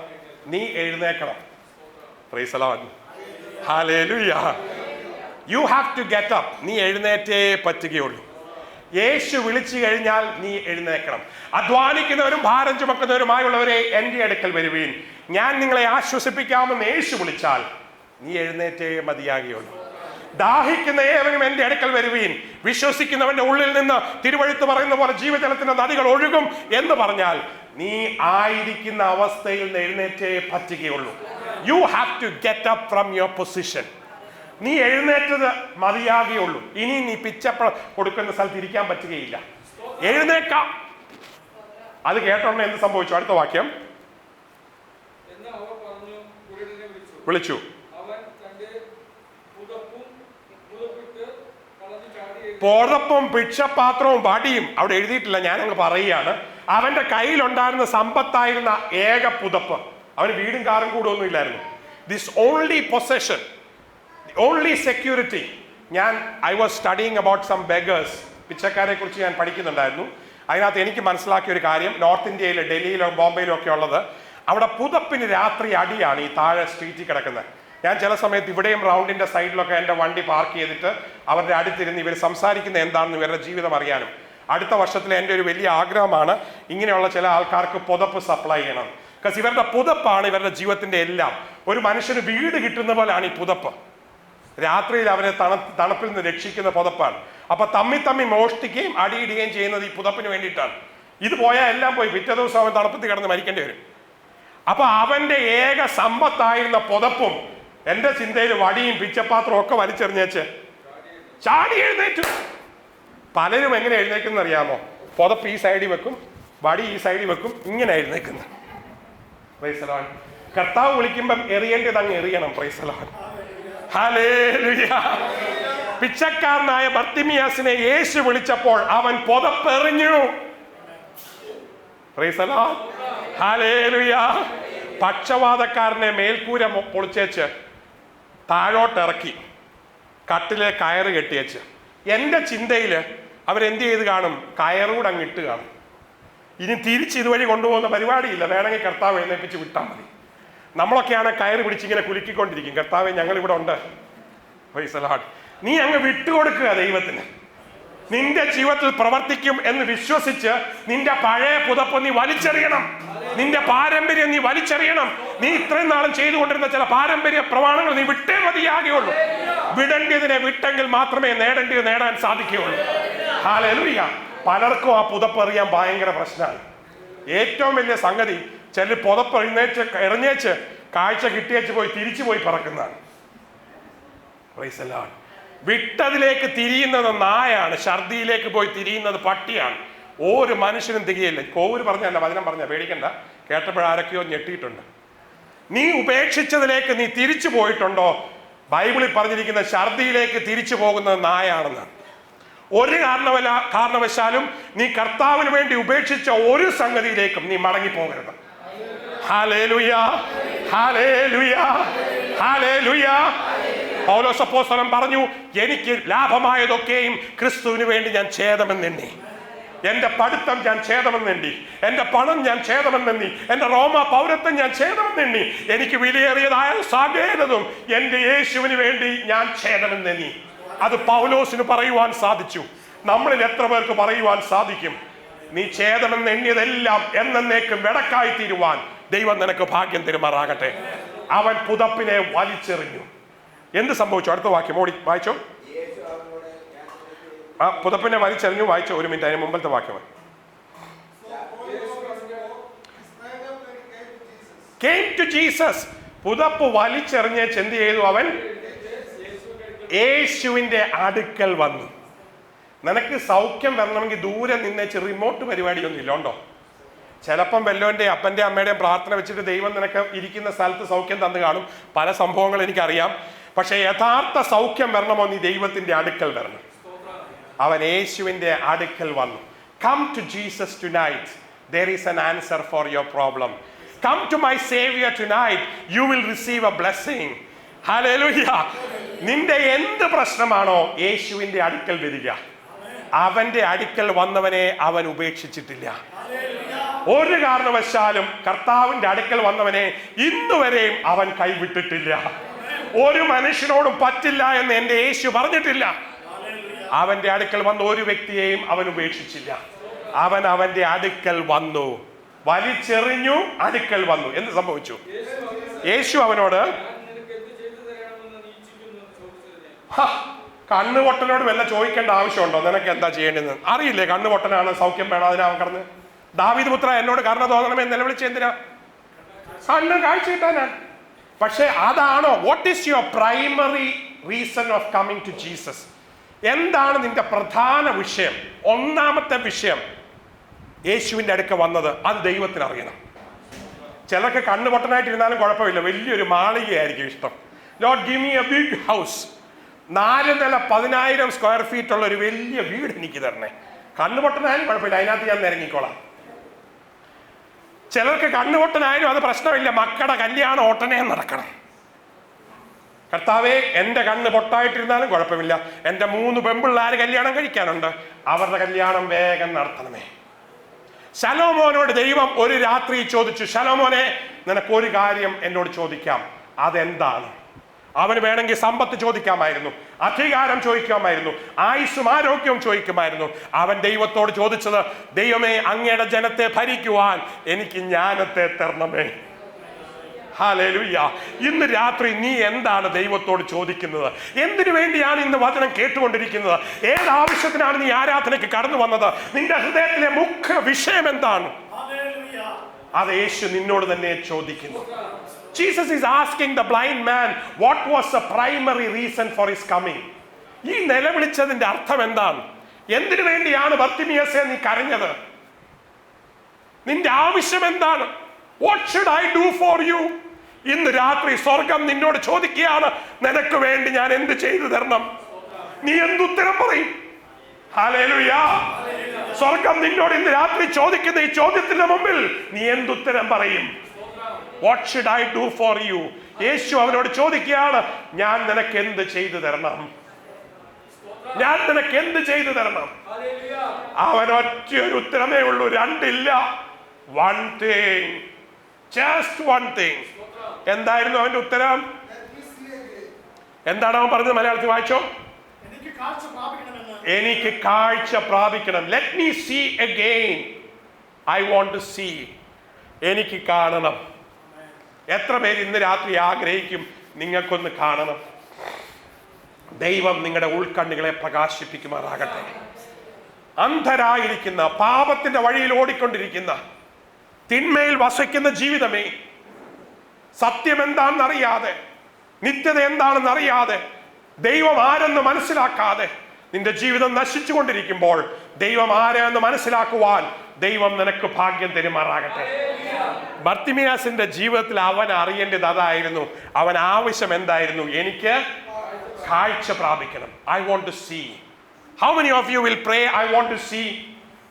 നീ എഴുന്നേക്കണം. Praise the Lord. ഹല്ലേലൂയ. You have to get up. നീ എഴുന്നേറ്റേ പറ്റുകയുള്ളൂ. യേശു വിളിച്ചു കഴിഞ്ഞാൽ നീ എഴുന്നേക്കണം. അധ്വാനിക്കുന്നവരും ഭാരം ചുമക്കുന്നവരുമായുള്ളവരെ എൻ്റെ അടുക്കൽ വരുവീൻ, ഞാൻ നിങ്ങളെ ആശ്വസിപ്പിക്കാമെന്ന് യേശു വിളിച്ചാൽ നീ എഴുന്നേറ്റേ മതിയാകുകയുള്ളൂ. ദാഹിക്കുന്ന ഏവനും എൻ്റെ അടുക്കൽ വരുവീൻ, വിശ്വസിക്കുന്നവന്റെ ഉള്ളിൽ നിന്ന് തിരുവഴുത്ത് പറയുന്ന പോലെ ജീവജലത്തിന്റെ നദികൾ ഒഴുകും എന്ന് പറഞ്ഞാൽ നീ ആയിരിക്കുന്ന അവസ്ഥയിൽ നിന്ന് എഴുന്നേറ്റേ പറ്റുകയുള്ളൂ. You have to get up from your position. നീ എഴുന്നേറ്റത് മതിയാകുകയുള്ളൂ. ഇനി നീ പിച്ചപ്പ കൊടുക്കുന്ന സ്ഥലത്ത് ഇരിക്കാൻ പറ്റുകയില്ല. എഴുന്നേക്കാം. അത് കേട്ടോണ്ട് എന്ത് സംഭവിച്ചു? അടുത്ത വാക്യം. വിളിച്ചു. പുതപ്പും ഭിക്ഷപാത്രവും വടിയും അവിടെ എഴുതിയിട്ടില്ല, ഞാനങ്ങ് പറയുകയാണ്. അവന്റെ കയ്യിലുണ്ടായിരുന്ന സമ്പത്തായിരുന്ന ഏക പുതപ്പ്. അവന് വീടും കാറും കൂടെ ഒന്നും ഇല്ലായിരുന്നു. This only possession, only security. I was studying about some beggars. പിച്ചക്കാരെ കുറിച്ച് ഞാൻ പഠിക്കുന്നുണ്ടായിരുന്നു. അതിനകത്ത് എനിക്ക് മനസ്സിലാക്കിയ ഒരു കാര്യം, നോർത്ത് ഇന്ത്യയിൽ ഡൽഹിയിലോ ബോംബെയിലോ ഒക്കെ ഉള്ളത്, അവിടെ പുതപ്പിന് രാത്രി അടിയാണ് ഈ താഴെ സ്ട്രീറ്റിൽ കിടക്കുന്നത്. ഞാൻ ചില സമയത്ത് ഇവിടെയും റൗണ്ടിന്റെ സൈഡിലൊക്കെ എൻ്റെ വണ്ടി പാർക്ക് ചെയ്തിട്ട് അവരുടെ അടുത്തിരുന്ന് ഇവർ സംസാരിക്കുന്നത് എന്താണെന്ന് ഇവരുടെ ജീവിതം അറിയാനും. അടുത്ത വർഷത്തിൽ എൻ്റെ ഒരു വലിയ ആഗ്രഹമാണ് ഇങ്ങനെയുള്ള ചില ആൾക്കാർക്ക് പുതപ്പ് സപ്ലൈ ചെയ്യണം. ബിക്കോസ് ഇവരുടെ പുതപ്പാണ് ഇവരുടെ ജീവിതത്തിന്റെ എല്ലാം. ഒരു മനുഷ്യന് വീട് കിട്ടുന്ന പോലെയാണ് ഈ പുതപ്പ്. രാത്രിയിൽ അവരെ തണുപ്പിൽ നിന്ന് രക്ഷിക്കുന്ന പുതപ്പാണ്. അപ്പൊ തമ്മി മോഷ്ടിക്കുകയും അടിയിടുകയും ചെയ്യുന്നത് ഈ പുതപ്പിന് വേണ്ടിയിട്ടാണ്. ഇത് പോയാൽ എല്ലാം പോയി, പിറ്റേ ദിവസം അവൻ തണുപ്പത്തിൽ കിടന്ന് മരിക്കേണ്ടി വരും. അപ്പൊ അവന്റെ ഏക സമ്പത്തായിരുന്ന പുതപ്പും എന്റെ ചിന്തയിൽ വടിയും പിച്ചപ്പാത്രവും ഒക്കെ വലിച്ചെറിഞ്ഞേച്ച് ചാടി എഴുന്നേറ്റു. പലരും എങ്ങനെ എഴുന്നേക്കുന്ന അറിയാമോ? പുതപ്പ് ഈ സൈഡിൽ വെക്കും, വടി ഈ സൈഡിൽ വെക്കും, ഇങ്ങനെ എഴുന്നേക്കുന്നു. Price the Lord. കർത്താവ് വിളിക്കുമ്പം എറിയേണ്ടത് അങ്ങ് എറിയണം. Praise the Lord. ഹല്ലേലൂയ. പിച്ചക്കാരനായ ബർത്തിമിയാസിനെ യേശു വിളിച്ചപ്പോൾ അവൻ പുതപ്പെറിഞ്ഞു. Praise the Lord. ഹല്ലേലൂയ. പക്ഷവാതക്കാരനെ മേൽക്കൂര പൊളിച്ചേച്ച് താഴോട്ടിറക്കി കട്ടിലെ കയറ് കെട്ടിയേച്ച്. എൻ്റെ ചിന്തയിൽ അവരെന്ത് ചെയ്ത് കാണും? കയറൂടെ അങ്ങ് ഇട്ട് കാണും. ഇനി തിരിച്ച് ഇതുവഴി കൊണ്ടുപോകുന്ന പരിപാടിയില്ല. വേണമെങ്കിൽ കർത്താവ് എഴുന്നേപ്പിച്ച് വിട്ടാൽ മതി. നമ്മളൊക്കെയാണ് കയറ് പിടിച്ചിങ്ങനെ കുലുക്കിക്കൊണ്ടിരിക്കും. കർത്താവെ ഞങ്ങളിവിടെ ഉണ്ട്. Praise the Lord. നീ അങ്ങ് വിട്ടുകൊടുക്കുക ദൈവത്തിന്. നിന്റെ ജീവിതത്തിൽ പ്രവർത്തിക്കും എന്ന് വിശ്വസിച്ച് നിന്റെ പഴയ പുതപ്പ് നീ വലിച്ചെറിയണം. നിന്റെ പാരമ്പര്യം നീ വലിച്ചെറിയണം. നീ ഇത്രയും നാളും ചെയ്തുകൊണ്ടിരുന്ന ചില പാരമ്പര്യ പ്രമാണങ്ങൾ നീ വിട്ടേ മതിയാകുകയുള്ളൂ. വിടേണ്ടതിനെ വിട്ടെങ്കിൽ മാത്രമേ നേടേണ്ടത് നേടാൻ സാധിക്കുകയുള്ളൂ. ഹല്ലേലൂയ. പലർക്കും ആ പുതപ്പെറിയാൻ ഭയങ്കര പ്രശ്നമാണ്. ഏറ്റവും വലിയ സംഗതി ചില പുതപ്പ് എറിഞ്ഞേച്ച് കാഴ്ച കിട്ടിയേച്ച് പോയി തിരിച്ചു പോയി പറക്കുന്നതാണ്. Praise the Lord. വിട്ടതിലേക്ക് തിരിയുന്നത് നായാണ്, ഛർദിയിലേക്ക് പോയി തിരിയുന്നത് പട്ടിയാണ്. ഒരു മനുഷ്യനും തികയില്ല. കോവൂര് പറഞ്ഞല്ല, വചനം പറഞ്ഞ, പേടിക്കണ്ട. കേട്ടപ്പോഴാരൊക്കെയോ ഞെട്ടിയിട്ടുണ്ട്. നീ ഉപേക്ഷിച്ചതിലേക്ക് നീ തിരിച്ചു പോയിട്ടുണ്ടോ? ബൈബിളിൽ പറഞ്ഞിരിക്കുന്ന ഛർദിയിലേക്ക് തിരിച്ചു പോകുന്നത് നായാണെന്നാണ്. ഒരു കാരണവശാലും നീ കർത്താവിന് വേണ്ടി ഉപേക്ഷിച്ച ഒരു സംഗതിയിലേക്കും നീ മടങ്ങിപ്പോകരുത്. ഹല്ലേലൂയ, ഹല്ലേലൂയ, ഹല്ലേലൂയ. പൗലോസ് അപ്പോസ്തലൻ പറഞ്ഞു, എനിക്ക് ലാഭമായതൊക്കെയും ക്രിസ്തുവിന് വേണ്ടി ഞാൻ ഛേദമെന്നെണ്ണി. എന്റെ പഠിത്തം ഞാൻ ഛേദമെന്നെണ്ണി, എന്റെ പണം ഞാൻ ഛേദമെന്നെണ്ണി, എന്റെ റോമ പൗരത്വം ഞാൻ ഛേദമെന്നെണ്ണി. എനിക്ക് വിലയേറിയതായ സകലതും എന്റെ യേശുവിന് വേണ്ടി ഞാൻ ഛേദമെന്നെണ്ണി. അത് പൗലോസിന് പറയുവാൻ സാധിച്ചു. നമ്മളിൽ എത്ര പേർക്ക് പറയുവാൻ സാധിക്കും? നീ ഛേദമെന്നെണ്ണിയതെല്ലാം എന്നേക്കും വെടക്കായി തീരുവാൻ ദൈവം നിനക്ക് ഭാഗ്യം തരുമാറാകട്ടെ. അവൻ പുതപ്പിനെ വലിച്ചെറിഞ്ഞു. എന്ത് സംഭവിച്ചു? അടുത്ത വാക്യം ഓടി വായിച്ചോ. ആ പുതപ്പിനെ വലിച്ചെറിഞ്ഞു. വായിച്ചോ, ഒരു മിനിറ്റ്. അതിന് മുമ്പത്തെ വാക്യം. Came to Jesus. പുതപ്പ് വലിച്ചെറിഞ്ഞേച്ച് എന്ത് ചെയ്തു? അവൻ യേശുവിന്റെ അടുക്കൽ വന്നു. നിനക്ക് സൗഖ്യം വരണമെങ്കിൽ ദൂരെ നിന്നേച്ച് റിമോട്ട് പരിപാടിയൊന്നും ഇല്ലോണ്ടോ? ചിലപ്പം വല്ലോൻ്റെ അപ്പൻ്റെ അമ്മയുടെയും പ്രാർത്ഥന വെച്ചിട്ട് ദൈവം നിനക്ക് ഇരിക്കുന്ന സ്ഥലത്ത് സൗഖ്യം തന്നു കാണും. പല സംഭവങ്ങൾ എനിക്കറിയാം. പക്ഷെ യഥാർത്ഥ സൗഖ്യം വരണമോ നീ ദൈവത്തിന്റെ അടുക്കൽ വരണം. അവൻ യേശുവിന്റെ അടുക്കൽ വന്നു. Come to Jesus tonight. There is an answer for your problem. Come to my Savior tonight. You will receive a blessing. Hallelujah. നിന്റെ എന്ത് പ്രശ്നമാണോ യേശുവിന്റെ അടുക്കൽ വരിക. അവന്റെ അടുക്കൽ വന്നവനെ അവൻ ഉപേക്ഷിച്ചിട്ടില്ല. ഒരു കാരണവശാലും കർത്താവിന്റെ അടുക്കൽ വന്നവനെ ഇന്നുവരെയും അവൻ കൈവിട്ടിട്ടില്ല. ഒരു മനുഷ്യനോടും പറ്റില്ല എന്ന് എന്റെ യേശു പറഞ്ഞിട്ടില്ല. അവന്റെ അടുക്കൽ വന്ന ഒരു വ്യക്തിയെയും അവൻ ഉപേക്ഷിച്ചില്ല. അവൻ അവന്റെ അടുക്കൽ വന്നു, വലിച്ചെറിഞ്ഞു, അടുക്കൽ വന്നു. എന്ത് സംഭവിച്ചു? യേശു അവനോട് കണ്ണുപൊട്ടനോട് വല്ല ചോദിക്കേണ്ട ആവശ്യമുണ്ടോ? നിനക്ക് എന്താ ചെയ്യേണ്ടതെന്ന് അറിയില്ലേ? കണ്ണുപൊട്ടനാണ്, സൗഖ്യം വേണം, അതിനാ അവൻ കടന്ന് ദാവീദ് പുത്ര എന്നോട് കരുണ തോന്നണമേ നിലവിളിച്ച് എന്തിനാ? കണ്ണ് കാഴ്ച കിട്ടാനാ. പക്ഷെ അതാണോ? What is your primary reason of coming to Jesus? എന്താണ് നിന്റെ പ്രധാന വിഷയം? ഒന്നാമത്തെ വിഷയം, യേശുവിന്റെ അടുക്ക വന്നത്, അത് ദൈവത്തിന് അറിയണം. ചിലർക്ക് കണ്ണുപൊട്ടനായിട്ടിരുന്നാലും കുഴപ്പമില്ല, വലിയൊരു മാളികയായിരിക്കും ഇഷ്ടം. Lord give me a big house, 4 നില 10,000 സ്ക്വയർ ഫീറ്റ് ഉള്ള ഒരു വലിയ വീട് എനിക്ക് തരണേ. കണ്ണുപൊട്ടനായാലും കുഴപ്പമില്ല, അതിനകത്ത് ഞാൻ ഇറങ്ങിക്കോളാം. ചിലർക്ക് കണ്ണുപൊട്ടനായാലും അത് പ്രശ്നമില്ല, മക്കളുടെ കല്യാണം ഓട്ടനെ നടക്കണം. കർത്താവേ, എൻ്റെ കണ്ണ് പൊട്ടായിട്ടിരുന്നാലും കുഴപ്പമില്ല, എൻ്റെ 3 പെൺപിള്ളേർ കല്യാണം കഴിക്കാനുണ്ട്, അവരുടെ കല്യാണം വേഗം നടത്തണമേ. ശലോമോനോട് ദൈവം ഒരു രാത്രി ചോദിച്ചു, ശലോമോനെ, നിനക്കൊരു കാര്യം എന്നോട് ചോദിക്കാം, അതെന്താണ്? അവന് വേണമെങ്കിൽ സമ്പത്ത് ചോദിക്കാമായിരുന്നു, അധികാരം ചോദിക്കാമായിരുന്നു, ആയുസ്സും ആരോഗ്യവും ചോദിക്കുമായിരുന്നു. അവൻ ദൈവത്തോട് ചോദിച്ചത്, ദൈവമേ, അങ്ങയുടെ ജനത്തെ ഭരിക്കുവാൻ എനിക്ക് ജ്ഞാനത്തെ തരണമേ. ഹല്ലേലൂയ. ഇന്ന് രാത്രി നീ എന്താണ് ദൈവത്തോട് ചോദിക്കുന്നത്? എന്തിനു വേണ്ടിയാണ് ഇന്ന് വചനം കേട്ടുകൊണ്ടിരിക്കുന്നത്? ഏത് ആവശ്യത്തിനാണ് നീ ആരാധനയ്ക്ക് കടന്നു വന്നത്? നിന്റെ ഹൃദയത്തിലെ മുഖ്യ വിഷയം എന്താണ്? അത് യേശു നിന്നോട് തന്നെ ചോദിക്കുന്നു. Jesus is asking the blind man what was the primary reason for his coming. ഈ നിലവിളിച്ചതിന്റെ അർത്ഥം എന്താണ്? എന്തിനു വേണ്ടിയാണ് ബർത്തിമിയസേ നീ കരഞ്ഞത്? നിന്റെ ആവശ്യം എന്താണ്? What should I do for you? ഇന്ന് രാത്രി സ്വർഗം നിന്നോട് ചോദിക്കുകയാണ്, നിനക്ക് വേണ്ടി ഞാൻ എന്ത് ചെയ്തു തരണം? നീ എന്തുത്തരം പറയും? ഹല്ലേലൂയ. സ്വർഗം നിന്നോട് ഇന്ന് രാത്രി ചോദിക്കുന്ന ഈ ചോദ്യത്തിന്റെ മുമ്പിൽ നീ എന്തുത്തരം പറയും? What should I do for you? യേശു അവനോട് ചോദിക്കുകയാണ്, ഞാൻ നിനക്ക് എന്ത് ചെയ്തു തരണം? ഞാൻ നിനക്ക് എന്ത് ചെയ്തു തരണം? അവൻ ഒറ്റയൊരു ഉത്തരമേ ഉള്ളൂ, രണ്ടില്ല. One thing, just one thing. എന്തായിരുന്നു അവന്റെ ഉത്തരം? എന്താണ് അവൻ പറഞ്ഞത്? മലയാളത്തിൽ വായിച്ചോ. എനിക്ക് കാഴ്ച പ്രാപിക്കണം. Let me see again. I want to see. എനിക്ക് കാണണം. എത്ര പേര് ഇന്ന് രാത്രി ആഗ്രഹിക്കും നിങ്ങൾക്കൊന്ന് കാണണം? ദൈവം നിങ്ങളുടെ ഉൾക്കണ്ണുകളെ പ്രകാശിപ്പിക്കുമാറാകട്ടെ. അന്ധരായിരിക്കുന്ന, പാപത്തിന്റെ വഴിയിൽ ഓടിക്കൊണ്ടിരിക്കുന്ന, തിന്മയിൽ വസിക്കുന്ന ജീവിതമേ, സത്യം എന്താണെന്നറിയാതെ, നിത്യത എന്താണെന്നറിയാതെ, ദൈവം ആരെന്ന് മനസ്സിലാക്കാതെ നിന്റെ ജീവിതം നശിച്ചുകൊണ്ടിരിക്കുമ്പോൾ ദൈവം ആരെന്ന് മനസ്സിലാക്കുവാൻ ദൈവം നിനക്ക് ഭാഗ്യം തരുമാറാകട്ടെ. ബർത്തിമിയാസിന്റെ ജീവിതത്തിൽ അവൻ അറിയേണ്ടത് അതായിരുന്നു. അവൻ ആവശ്യം എന്തായിരുന്നു? എനിക്ക് കാഴ്ച പ്രാപിക്കണം. I want to see. How many of you will pray, I want to see?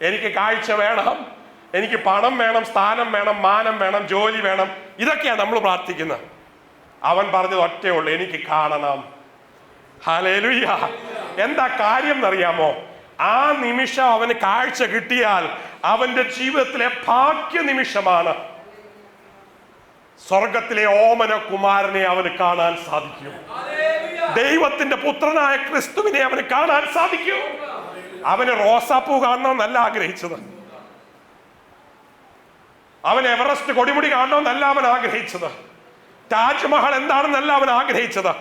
എനിക്ക് കാഴ്ച വേണം, എനിക്ക് പണം വേണം, സ്ഥാനം വേണം, മാനം വേണം, ജോലി വേണം. ഇതൊക്കെയാണ് നമ്മൾ പ്രാർത്ഥിക്കുന്നത്. അവൻ പറഞ്ഞത് ഒറ്റേ ഉള്ളൂ, എനിക്ക് കാണണം. ഹല്ലേലൂയ. എന്താ കാര്യം എന്നറിയാമോ? ആ നിമിഷം അവന് കാഴ്ച കിട്ടിയാൽ അവന്റെ ജീവിതത്തിലെ ഭാഗ്യ നിമിഷമാണ്. സ്വർഗത്തിലെ ഓമന കുമാരനെ അവന് കാണാൻ സാധിക്കും. ദൈവത്തിന്റെ പുത്രനായ ക്രിസ്തുവിനെ അവന് കാണാൻ സാധിക്കും. അവന് റോസാപ്പൂ കാണണമെന്നല്ല ആഗ്രഹിച്ചത്, അവൻ എവറസ്റ്റ് കൊടിമുടി കാണണമെന്നല്ല അവൻ ആഗ്രഹിച്ചത്, താജ്മഹൽ എന്താണെന്നല്ല അവൻ ആഗ്രഹിച്ചത്.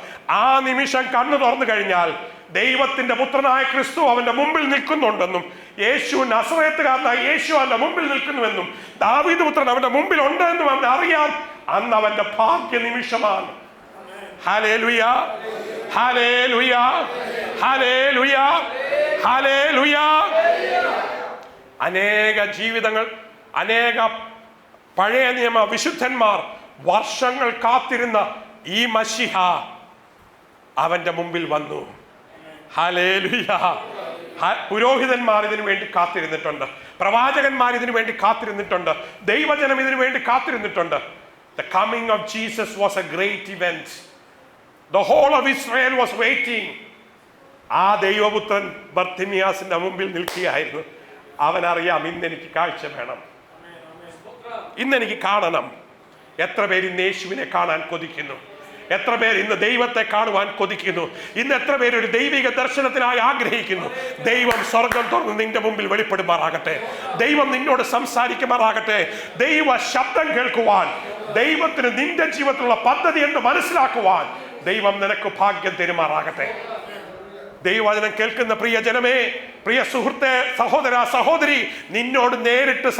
ആ നിമിഷം കണ്ണു തുറന്നു കഴിഞ്ഞാൽ ദൈവത്തിന്റെ പുത്രനായ ക്രിസ്തു അവന്റെ മുമ്പിൽ നിൽക്കുന്നുണ്ടെന്നും, യേശു നസറേത്തുകാരനായ യേശു അവന്റെ മുമ്പിൽ നിൽക്കുന്നുവെന്നും, ദാവീദ് പുത്രൻ അവന്റെ മുമ്പിൽ ഉണ്ട് എന്നും അവൻ അറിയാം. അന്ന് അവന്റെ ഭാഗ്യ നിമിഷമാണ്. ഹല്ലേലൂയ, ഹല്ലേലൂയ, ഹല്ലേലൂയ, ഹല്ലേലൂയ. അനേക ജീവിതങ്ങൾ, അനേക പഴയ നിയമ വിശുദ്ധന്മാർ വർഷങ്ങൾ കാത്തിരുന്ന ഈ മശിഹ അവന്റെ മുമ്പിൽ വന്നു. ഹല്ലേലൂയ. പുരോഹിതന്മാർ ഇതിനു വേണ്ടി കാത്തിരുന്നിട്ടുണ്ട്, പ്രവാചകന്മാർ ഇതിനു വേണ്ടി കാത്തിരുന്നിട്ടുണ്ട്, ദൈവജനം ഇതിനു വേണ്ടി കാത്തിരുന്നിട്ടുണ്ട്. The coming of Jesus was a great event. The whole of Israel was waiting. ആ ദൈവപുത്രൻ ബർത്തിമിയാസിന്റെ മുമ്പിൽ നിൽക്കുകയായിരുന്നു. അവനറിയാം, ഇന്നെനിക്ക് കാഴ്ച വേണം, ഇന്നെനിക്ക് കാണണം. എത്ര പേര് ഇന്ന് യേശുവിനെ കാണാൻ കൊതിക്കുന്നു? എത്ര പേർ ഇന്ന് ദൈവത്തെ കാണുവാൻ കൊതിക്കുന്നു? ഇന്ന് എത്ര പേര് ഒരു ദൈവിക ദർശനത്തിനായി ആഗ്രഹിക്കുന്നു? ദൈവം സ്വർഗം തുറന്ന് നിന്റെ മുമ്പിൽ വെളിപ്പെടുമാറാകട്ടെ. ദൈവം നിന്നോട് സംസാരിക്കുമാറാകട്ടെ. ദൈവ ശബ്ദം കേൾക്കുവാൻ, ദൈവത്തിന് നിന്റെ ജീവിതത്തിലുള്ള പദ്ധതി എന്ന് മനസ്സിലാക്കുവാൻ ദൈവം നിനക്ക് ഭാഗ്യം തരുമാറാകട്ടെ. ദൈവവചനം കേൾക്കുന്ന പ്രിയ ജനമേ, പ്രിയ സുഹൃത്തെ, സഹോദര, സഹോദരി, നിന്നോട് നേരിട്ട്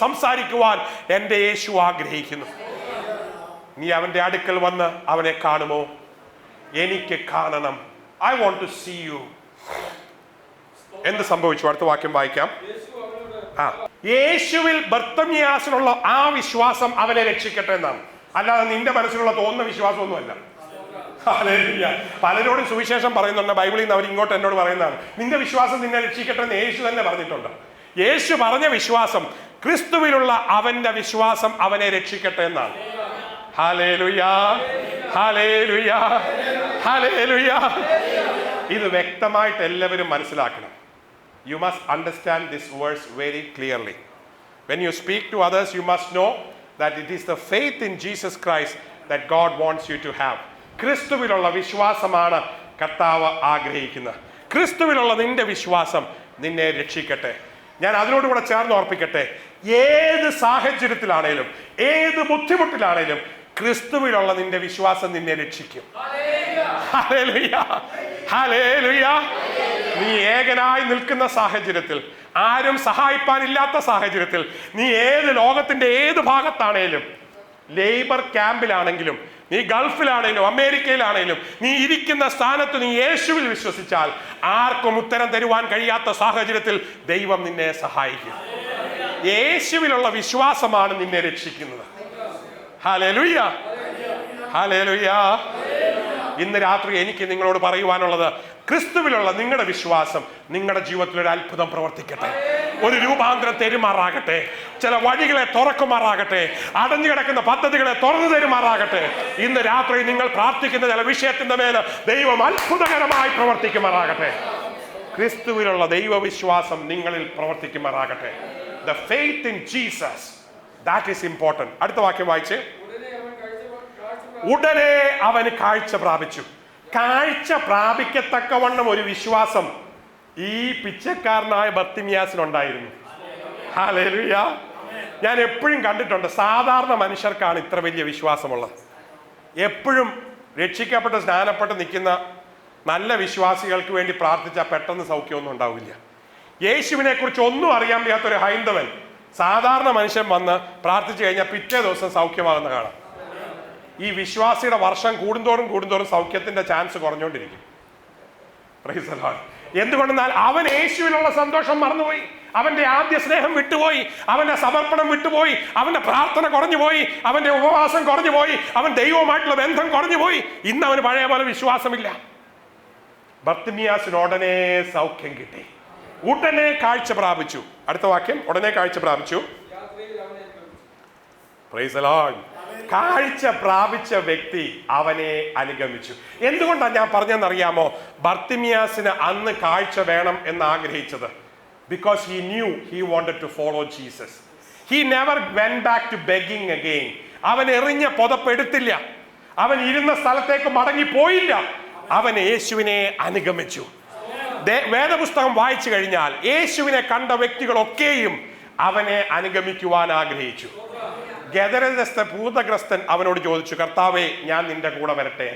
സംസാരിക്കുവാൻ എൻ്റെ യേശു ആഗ്രഹിക്കുന്നു. നീ അവന്റെ അടുക്കൽ വന്ന് അവനെ കാണുമോ? എനിക്ക് കാണണം. I want to see you. എന്ത് സംഭവിച്ചു? അടുത്ത വാക്യം വായിക്കാം. യേശുവിൽ ബർത്തമിയാസിനുള്ള ആ വിശ്വാസം അവനെ രക്ഷിക്കട്ടെ എന്നാണ്, അല്ലാതെ നിന്റെ മനസ്സിലുള്ള തോന്നുന്ന വിശ്വാസമൊന്നുമല്ല. പലരോടും സുവിശേഷം പറയുന്നുണ്ട്, ബൈബിളിൽ നിന്ന് അവർ ഇങ്ങോട്ട് എന്നോട് പറയുന്നതാണ്, നിന്റെ വിശ്വാസം നിന്നെ രക്ഷിക്കട്ടെ എന്ന് യേശു തന്നെ പറഞ്ഞിട്ടുണ്ട്. യേശു പറഞ്ഞ വിശ്വാസം, ക്രിസ്തുവിലുള്ള അവന്റെ വിശ്വാസം അവനെ രക്ഷിക്കട്ടെ എന്നാണ്. ഹല്ലേലൂയാ, ഹല്ലേലൂയാ, ഹല്ലേലൂയാ. ഇത് വ്യക്തമായിട്ട് എല്ലാവരും മനസ്സിലാക്കണം. You must understand this verse very clearly. When you speak to others, you must know that it is the faith in Jesus Christ that God wants you to have. ക്രിസ്തുവിലുള്ള വിശ്വാസമാണ് കർത്താവ് ആഗ്രഹിക്കുന്നത്. ക്രിസ്തുവിലുള്ള നിന്റെ വിശ്വാസം നിന്നെ രക്ഷിക്കട്ടെ. ഞാൻ അതിനോടുകൂടെ ചേർന്ന് ഓർപ്പിക്കട്ടെ, ഏത് സാഹചര്യത്തിലാണേലും, ഏത് ബുദ്ധിമുട്ടിലാണേലും ക്രിസ്തുവിലുള്ള നിന്റെ വിശ്വാസം നിന്നെ രക്ഷിക്കും. Hallelujah, hallelujah. നീ ഏകനായി നിൽക്കുന്ന സാഹചര്യത്തിൽ, ആരും സഹായിപ്പാനില്ലാത്ത സാഹചര്യത്തിൽ, നീ ഏത് ലോകത്തിന്റെ ഏത് ഭാഗത്താണേലും, ലേബർ ക്യാമ്പിലാണെങ്കിലും, നീ ഗൾഫിലാണേലും അമേരിക്കയിലാണേലും, നീ ഇരിക്കുന്ന സ്ഥാനത്ത് നീ യേശുവിൽ വിശ്വസിച്ചാൽ ആർക്കും ഉത്തരം തരുവാൻ കഴിയാത്ത സാഹചര്യത്തിൽ ദൈവം നിന്നെ സഹായിക്കും. യേശുവിലുള്ള വിശ്വാസമാണ് നിന്നെ രക്ഷിക്കുന്നത്. Hallelujah, hallelujah. ഇന്ന് രാത്രി എനിക്ക് നിങ്ങളോട് പറയുവാനുള്ളത്, ക്രിസ്തുവിലുള്ള നിങ്ങളുടെ വിശ്വാസം നിങ്ങളുടെ ജീവിതത്തിൽ ഒരു അത്ഭുതം പ്രവർത്തിക്കട്ടെ, ഒരു രൂപാന്തരം തരുമാറാകട്ടെ, ചില വഴികളെ തുറക്കുമാറാകട്ടെ, അടഞ്ഞു കിടക്കുന്ന പദ്ധതികളെ തുറന്നു തരുമാറാകട്ടെ. ഇന്ന് രാത്രി നിങ്ങൾ പ്രാർത്ഥിക്കുന്ന ചില വിഷയത്തിന്റെ മേൽ ദൈവം അത്ഭുതകരമായി പ്രവർത്തിക്കുമാറാകട്ടെ. ക്രിസ്തുവിലുള്ള ദൈവവിശ്വാസം നിങ്ങളിൽ പ്രവർത്തിക്കുമാറാകട്ടെ. The faith in Jesus, that is important. അടുത്ത വാക്യം വായിച്ച്. ഉടനെ അവന് കാഴ്ച പ്രാപിച്ചു. കാഴ്ച പ്രാപിക്കത്തക്കവണ്ണം ഒരു വിശ്വാസം ഈ പിച്ചക്കാരനായ ബർത്തിമിയാസിനുണ്ടായിരുന്നു. ഹല്ലേലൂയ. ഞാൻ എപ്പോഴും കണ്ടിട്ടുണ്ട്, സാധാരണ മനുഷ്യർക്കാണ് ഇത്ര വലിയ വിശ്വാസമുള്ളത്. എപ്പോഴും രക്ഷിക്കപ്പെട്ട് സ്നാനപ്പെട്ട് നിൽക്കുന്ന നല്ല വിശ്വാസികൾക്ക് വേണ്ടി പ്രാർത്ഥിച്ചാൽ പെട്ടെന്ന് സൗഖ്യമൊന്നും ഉണ്ടാവില്ല. യേശുവിനെ കുറിച്ച് ഒന്നും അറിയാൻ വയ്യാത്തൊരു ഹൈന്ദവൻ, സാധാരണ മനുഷ്യൻ വന്ന് പ്രാർത്ഥിച്ചു കഴിഞ്ഞാൽ പിറ്റേ ദിവസം സൗഖ്യമാകുന്ന കാണാം. ഈ വിശ്വാസിയുടെ വർഷം കൂടുന്തോറും സൗഖ്യത്തിന്റെ ചാൻസ് കുറഞ്ഞുകൊണ്ടിരിക്കും. Praise the Lord. എന്തുകൊണ്ടെന്നാൽ അവൻ യേശുവിലുള്ള സന്തോഷം മറന്നുപോയി, അവന്റെ ആദ്യ സ്നേഹം വിട്ടുപോയി, അവന്റെ സമർപ്പണം വിട്ടുപോയി, അവന്റെ പ്രാർത്ഥന കുറഞ്ഞുപോയി, അവന്റെ ഉപവാസം കുറഞ്ഞുപോയി, അവൻ ദൈവവുമായിട്ടുള്ള ബന്ധം കുറഞ്ഞുപോയി. ഇന്ന് അവന് പഴയ പോലെ വിശ്വാസമില്ല. ബർത്തിമിയാസിന് ഉടനെ സൗഖ്യം കിട്ടി, ഉടനെ കാഴ്ച പ്രാപിച്ചു. അടുത്ത വാക്യം, ഉടനെ കാഴ്ച പ്രാപിച്ചു. Price the Lord. കാഴ്ച പ്രാപിച്ച വ്യക്തി അവനെ അനുഗമിച്ചു. എന്തുകൊണ്ടാണ് ഞാൻ പറഞ്ഞതെന്നറിയാമോ? ബർത്തിമിയാസിന് അന്ന് കാഴ്ച വേണം എന്ന് ആഗ്രഹിച്ചത്. Because he knew he wanted to follow Jesus. He never went back to begging again. അവൻ എറിഞ്ഞ പുതപ്പെടുത്തില്ല, അവൻ ഇരുന്ന സ്ഥലത്തേക്ക് മടങ്ങിപ്പോയില്ല, അവൻ യേശുവിനെ അനുഗമിച്ചു. വേദപുസ്തകം വായിച്ചു കഴിഞ്ഞാൽ യേശുവിനെ കണ്ട വ്യക്തികളൊക്കെയും അവനെ അനുഗമിക്കുവാൻ ആഗ്രഹിച്ചു. ഗദരസ്ഥ ഭൂതഗ്രസ്തൻ അവനോട് ചോദിച്ചു, കർത്താവേ, ഞാൻ നിന്റെ കൂടെ വരട്ടെ.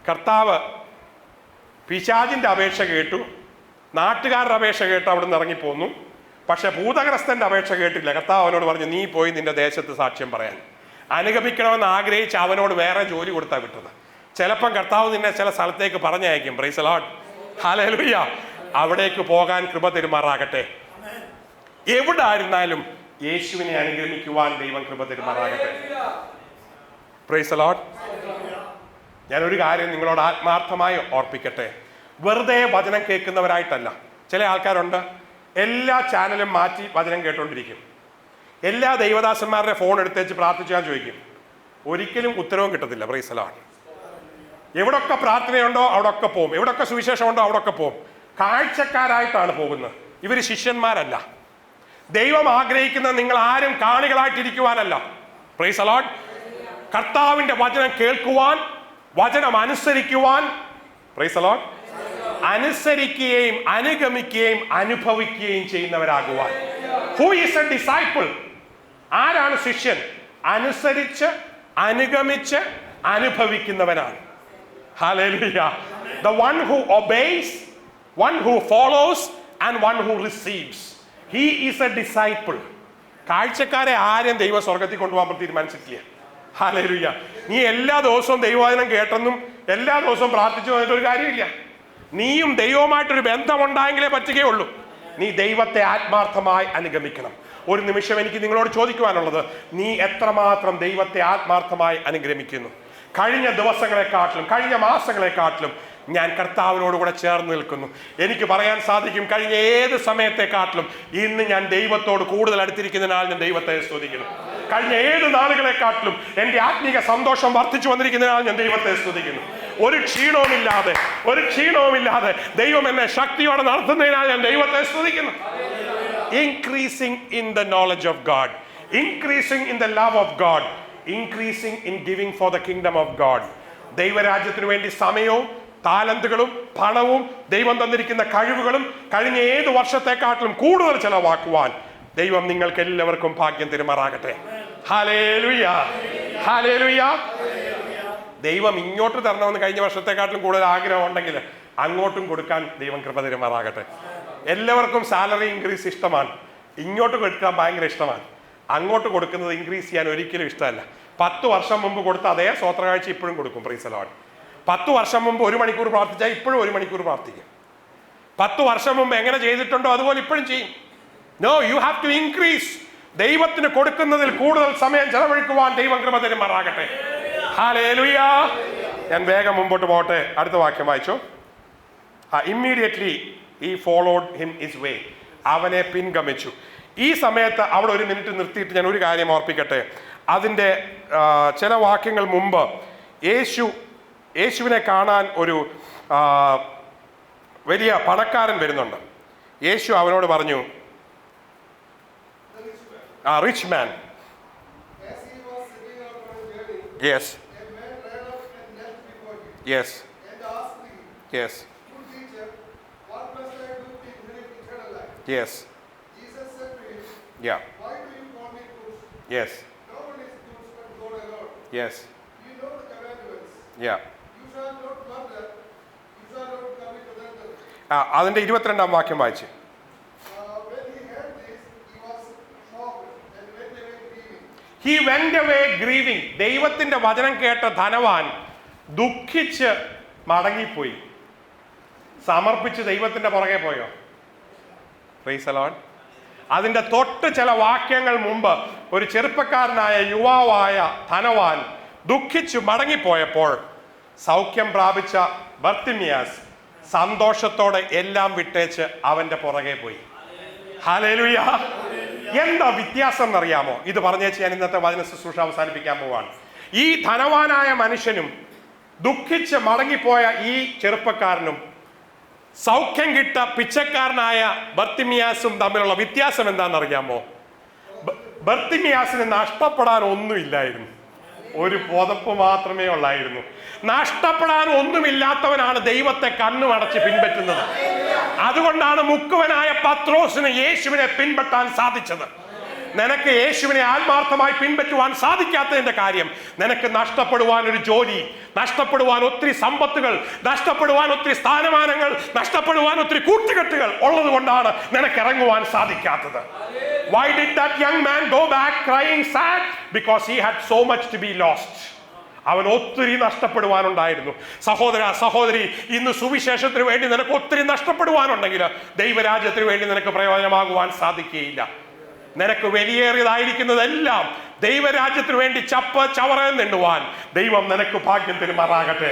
കർത്താവ് പിശാചിന്റെ അപേക്ഷ കേട്ടു, നാട്ടുകാരുടെ അപേക്ഷ കേട്ട് അവിടെ നിന്ന് ഇറങ്ങിപ്പോന്നു. പക്ഷെ ഭൂതഗ്രസ്തന്റെ അപേക്ഷ കേട്ടില്ല. കർത്താവ് അവനോട് പറഞ്ഞു, നീ പോയി നിന്റെ ദേശത്ത് സാക്ഷ്യം പറയാൻ. അനുഗമിക്കണമെന്ന് ആഗ്രഹിച്ച് അവനോട് വേറെ ജോലി കൊടുത്താ വിട്ടത്. ചിലപ്പം കർത്താവ് നിന്നെ ചില സ്ഥലത്തേക്ക് പറഞ്ഞയക്കും. പ്രൈസ് ദി ലോർഡ്, ഹല്ലേലൂയ. അവിടേക്ക് പോകാൻ കൃപ തരുമാറാകട്ടെ. എവിടെ ആയിരുന്നാലും യേശുവിനെ അനുഗമിക്കുവാൻ ദൈവം കൃപ തരുമാറാകട്ടെ. Price the Lord. ഞാനൊരു കാര്യം നിങ്ങളോട് ആത്മാർത്ഥമായി ഓർപ്പിക്കട്ടെ. വെറുതെ വചനം കേൾക്കുന്നവരായിട്ടല്ല. ചില ആൾക്കാരുണ്ട്, എല്ലാ ചാനലും മാറ്റി വചനം കേട്ടോണ്ടിരിക്കും. എല്ലാ ദൈവദാസന്മാരുടെ ഫോൺ എടുത്തേച്ച് പ്രാർത്ഥിച്ചാൽ ചോദിക്കും, ഒരിക്കലും ഉത്തരവും കിട്ടത്തില്ല. Price the Lord. എവിടൊക്കെ പ്രാർത്ഥനയുണ്ടോ അവിടൊക്കെ പോകും, എവിടൊക്കെ സുവിശേഷമുണ്ടോ അവിടൊക്കെ പോകും. കാഴ്ചക്കാരായിട്ടാണ് പോകുന്നത്. ഇവർ ശിഷ്യന്മാരല്ല. ദൈവം ആഗ്രഹിക്കുന്നത് നിങ്ങൾ ആരും കാണികളായിട്ടിരിക്കുവാനല്ല. Price the Lord. കർത്താവിന്റെ വചനം കേൾക്കുവാൻ, വചനം അനുസരിക്കുവാൻ, പ്രൈസ് ദി ലോർഡ്, അനുസരിക്കുകയും അനുഗമിക്കുകയും അനുഭവിക്കുകയും ചെയ്യുന്നവരാകുവാൻ. Who is a disciple? ആരാണ് ശിഷ്യൻ? അനുസരിച്ച് അനുഗമിച്ച് അനുഭവിക്കുന്നവനാണ്. ഹല്ലേലൂയ. The one who obeys, one who follows and one who receives. He is a disciple. കാഴ്ചക്കാരെ ആരും ദൈവം സ്വർഗത്തിൽ കൊണ്ടുപോകാൻ തീരുമാനിച്ചിട്ടില്ല. ഹല്ലേലൂയ. നീ എല്ലാ ദിവസവും ദൈവവചനം കേട്ടെന്നും എല്ലാ ദിവസവും പ്രാർത്ഥിച്ചു വന്നിട്ട് ഒരു കാര്യമില്ല. നീയും ദൈവവുമായിട്ടൊരു ബന്ധമുണ്ടായെങ്കിലേ പറ്റുകയുള്ളൂ. നീ ദൈവത്തെ ആത്മാർത്ഥമായി അനുഗമിക്കണം. ഒരു നിമിഷം എനിക്ക് നിങ്ങളോട് ചോദിക്കുവാനുള്ളത്, നീ എത്രമാത്രം ദൈവത്തെ ആത്മാർത്ഥമായി അനുഗമിക്കുന്നു? കഴിഞ്ഞ ദിവസങ്ങളെക്കാട്ടിലും കഴിഞ്ഞ മാസങ്ങളെക്കാട്ടിലും ഞാൻ കർത്താവിനോടുകൂടെ ചേർന്ന് നിൽക്കുന്നു. എനിക്ക് പറയാൻ സാധിക്കും, കഴിഞ്ഞ ഏത് സമയത്തെക്കാട്ടിലും ഇന്ന് ഞാൻ ദൈവത്തോട് കൂടുതൽ അടുത്തിരിക്കുന്നതിനാൽ ഞാൻ ദൈവത്തെ സ്തുതിക്കുന്നു. കഴിഞ്ഞ ഏത് നാളുകളെക്കാട്ടിലും എൻ്റെ ആത്മീക സന്തോഷം വർദ്ധിച്ചു വന്നിരിക്കുന്നതിനാൽ ഞാൻ ദൈവത്തെ സ്തുതിക്കുന്നു. ഒരു ക്ഷീണവുമില്ലാതെ ദൈവം എന്നെ ശക്തിയോടെ നടത്തുന്നതിനാൽ ഞാൻ ദൈവത്തെ സ്തുതിക്കുന്നു. Increasing in the knowledge of God, increasing in the love of God, increasing in giving for the kingdom of God. ദൈവരാജ്യത്തിന് വേണ്ടി സമയവും താലന്തുകളും പണവും ദൈവം തന്നിരിക്കുന്ന കഴിവുകളും കഴിഞ്ഞ ഏത് വർഷത്തെക്കാട്ടിലും കൂടുതൽ ചെലവാക്കുവാൻ ദൈവം നിങ്ങൾക്ക് എല്ലാവർക്കും ഭാഗ്യം തരുമാറാകട്ടെ. Hallelujah, hallelujah. ദൈവം ഇങ്ങോട്ട് തരണമെന്ന് കഴിഞ്ഞ വർഷത്തെക്കാട്ടിലും കൂടുതൽ ആഗ്രഹം ഉണ്ടെങ്കിൽ അങ്ങോട്ടും കൊടുക്കാൻ ദൈവം കൃപ തരുമാറാകട്ടെ. എല്ലാവർക്കും സാലറി ഇൻക്രീസ് ഇഷ്ടമാണ്, ഇങ്ങോട്ട് കൊടുക്കാൻ ഭയങ്കര ഇഷ്ടമാണ്. അങ്ങോട്ട് കൊടുക്കുന്നത് ഇൻക്രീസ് ചെയ്യാൻ ഒരിക്കലും ഇഷ്ടമല്ല. 10 വർഷം മുമ്പ് കൊടുത്ത അതേ സ്വോത്രകാഴ്ച ഇപ്പോഴും കൊടുക്കും. Price the Lord. 10 വർഷം മുമ്പ് 1 മണിക്കൂർ പ്രാർത്ഥിച്ചാൽ ഇപ്പോഴും 1 മണിക്കൂർ പ്രാർത്ഥിക്കും. 10 വർഷം മുമ്പ് എങ്ങനെ ചെയ്തിട്ടുണ്ടോ അതുപോലെ ഇപ്പോഴും ചെയ്യും. No, you have to increase. ദൈവത്തിന് കൊടുക്കുന്നതിൽ കൂടുതൽ സമയം ചെലവഴിക്കുവാൻ ദൈവം കൃപ തരുമാറാകട്ടെ. ഹല്ലേലൂയ. ഞാൻ വേഗം മുമ്പോട്ട് പോട്ടെ. അടുത്ത വാക്യം വായിച്ചു. Immediately he followed him his way. അവനെ പിൻഗമിച്ചു. ഈ സമയത്ത് അവിടെ 1 മിനിറ്റ് നിർത്തിയിട്ട് ഞാൻ ഒരു കാര്യം ഓർപ്പിക്കട്ടെ. അതിൻ്റെ ചില വാക്യങ്ങൾ മുമ്പ് യേശുവിനെ കാണാൻ ഒരു വലിയ പണക്കാരൻ വരുന്നുണ്ട്. യേശു അവനോട് പറഞ്ഞു, rich man. Yes, yes, yes, yes. Jesus said to him, Yeah. why do you call me good? Yes. No one is good but God alone. Yes. You know the commandments. Yeah. You shall not murder. You shall not commit adultery. അതിന്റെ 22-ാം വാക്യം വായിച്ചു. When he heard this, he was shocked and went away grieving. He went away grieving. ദൈവത്തിന്റെ വചനം കേട്ട ധനവാൻ ദുഃഖിച്ച് മടങ്ങിപ്പോയി. സമർപ്പിച്ച് ദൈവത്തിന്റെ പുറകെ പോയോ? Price the Lord. അതിന്റെ തൊട്ട് ചില വാക്യങ്ങൾ മുമ്പ് ഒരു ചെറുപ്പക്കാരനായ യുവാവായ ധനവാൻ ദുഃഖിച്ചു മടങ്ങിപ്പോയപ്പോൾ സൗഖ്യം പ്രാപിച്ച ബർത്തിമിയാസ് സന്തോഷത്തോടെ എല്ലാം വിട്ടേച്ച് അവന്റെ പുറകെ പോയി. ഹല്ലേലൂയ. എന്താ വ്യത്യാസം എന്നറിയാമോ? ഇത് പറഞ്ഞേച്ച് ഞാൻ ഇന്നത്തെ വചന ശുശ്രൂഷ അവസാനിപ്പിക്കാൻ പോവാണ്. ഈ ധനവാനായ മനുഷ്യനും ദുഃഖിച്ച് മടങ്ങിപ്പോയ ഈ ചെറുപ്പക്കാരനും സൗഖ്യം കിട്ട പിച്ചക്കാരനായ ബർത്തിമിയാസും തമ്മിലുള്ള വ്യത്യാസം എന്താണെന്നറിയാമോ? ബർത്തിമിയാസിന് നഷ്ടപ്പെടാൻ ഒന്നുമില്ലായിരുന്നു, ഒരു പുതപ്പ് മാത്രമേ ഉള്ളായിരുന്നു. നഷ്ടപ്പെടാൻ ഒന്നുമില്ലാത്തവനാണ് ദൈവത്തെ കണ്ണുമടച്ച് പിൻപറ്റുന്നത്. അതുകൊണ്ടാണ് മുക്കുവനായ പത്രോസിന് യേശുവിനെ പിൻപറ്റാൻ സാധിച്ചത്. നിനക്ക് യേശുവിനെ ആത്മാർത്ഥമായി പിൻപറ്റുവാൻ സാധിക്കാത്തതിന്റെ കാര്യം, നിനക്ക് നഷ്ടപ്പെടുവാൻ ഒരു ജോലി, നഷ്ടപ്പെടുവാൻ ഒത്തിരി സമ്പത്തുകൾ, നഷ്ടപ്പെടുവാൻ ഒത്തിരി സ്ഥാനമാനങ്ങൾ, നഷ്ടപ്പെടുവാൻ ഒത്തിരി കൂട്ടുകെട്ടുകൾ ഉള്ളത് കൊണ്ടാണ് നിനക്ക് ഇറങ്ങുവാൻ സാധിക്കാത്തത്. Why did that young man go back crying sad? Because he had so much to be lost. അവൻ ഒത്തിരി നഷ്ടപ്പെടുവാനുണ്ടായിരുന്നു. സഹോദര സഹോദരി, ഇന്ന് സുവിശേഷത്തിന് വേണ്ടി നിനക്ക് ഒത്തിരി നഷ്ടപ്പെടുവാനുണ്ടെങ്കിൽ ദൈവരാജ്യത്തിന് വേണ്ടി നിനക്ക് പ്രയോജനമാകുവാൻ സാധിക്കുകയില്ല. നിനക്ക് വലിയേറിയതായിരിക്കുന്നതെല്ലാം ദൈവരാജ്യത്തിന് വേണ്ടി ചവറെന്നുവാൻ ദൈവം നിനക്ക് ഭാഗ്യം തരുമാറാകട്ടെ.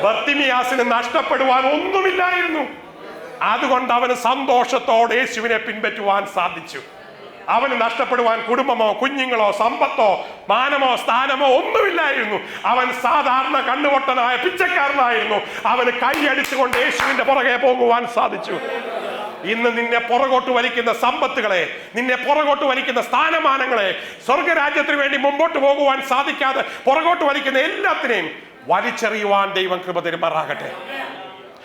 ബർത്തിമിയാസിന് നഷ്ടപ്പെടുവാൻ ഒന്നുമില്ലായിരുന്നു. അതുകൊണ്ട് അവന് സന്തോഷത്തോടെ യേശുവിനെ പിൻപറ്റുവാൻ സാധിച്ചു. അവന് നഷ്ടപ്പെടുവാൻ കുടുംബമോ കുഞ്ഞുങ്ങളോ സമ്പത്തോ മാനമോ സ്ഥാനമോ ഒന്നുമില്ലായിരുന്നു. അവൻ സാധാരണ കണ്ണുപൊട്ടനായ പിച്ചക്കാരനായിരുന്നു. അവന് കൈയടിച്ചുകൊണ്ട് യേശുവിന്റെ പുറകെ പോകുവാൻ സാധിച്ചു. ഇന്ന് നിന്നെ പുറകോട്ട് വലിക്കുന്ന സമ്പത്തുകളെ, നിന്നെ പുറകോട്ട് വലിക്കുന്ന സ്ഥാനമാനങ്ങളെ, സ്വർഗരാജ്യത്തിന് വേണ്ടി മുമ്പോട്ട് പോകുവാൻ സാധിക്കാതെ പുറകോട്ട് വലിക്കുന്ന എല്ലാത്തിനെയും വലിച്ചെറിയുവാൻ ദൈവം കൃപ തരുമാറാകട്ടെ.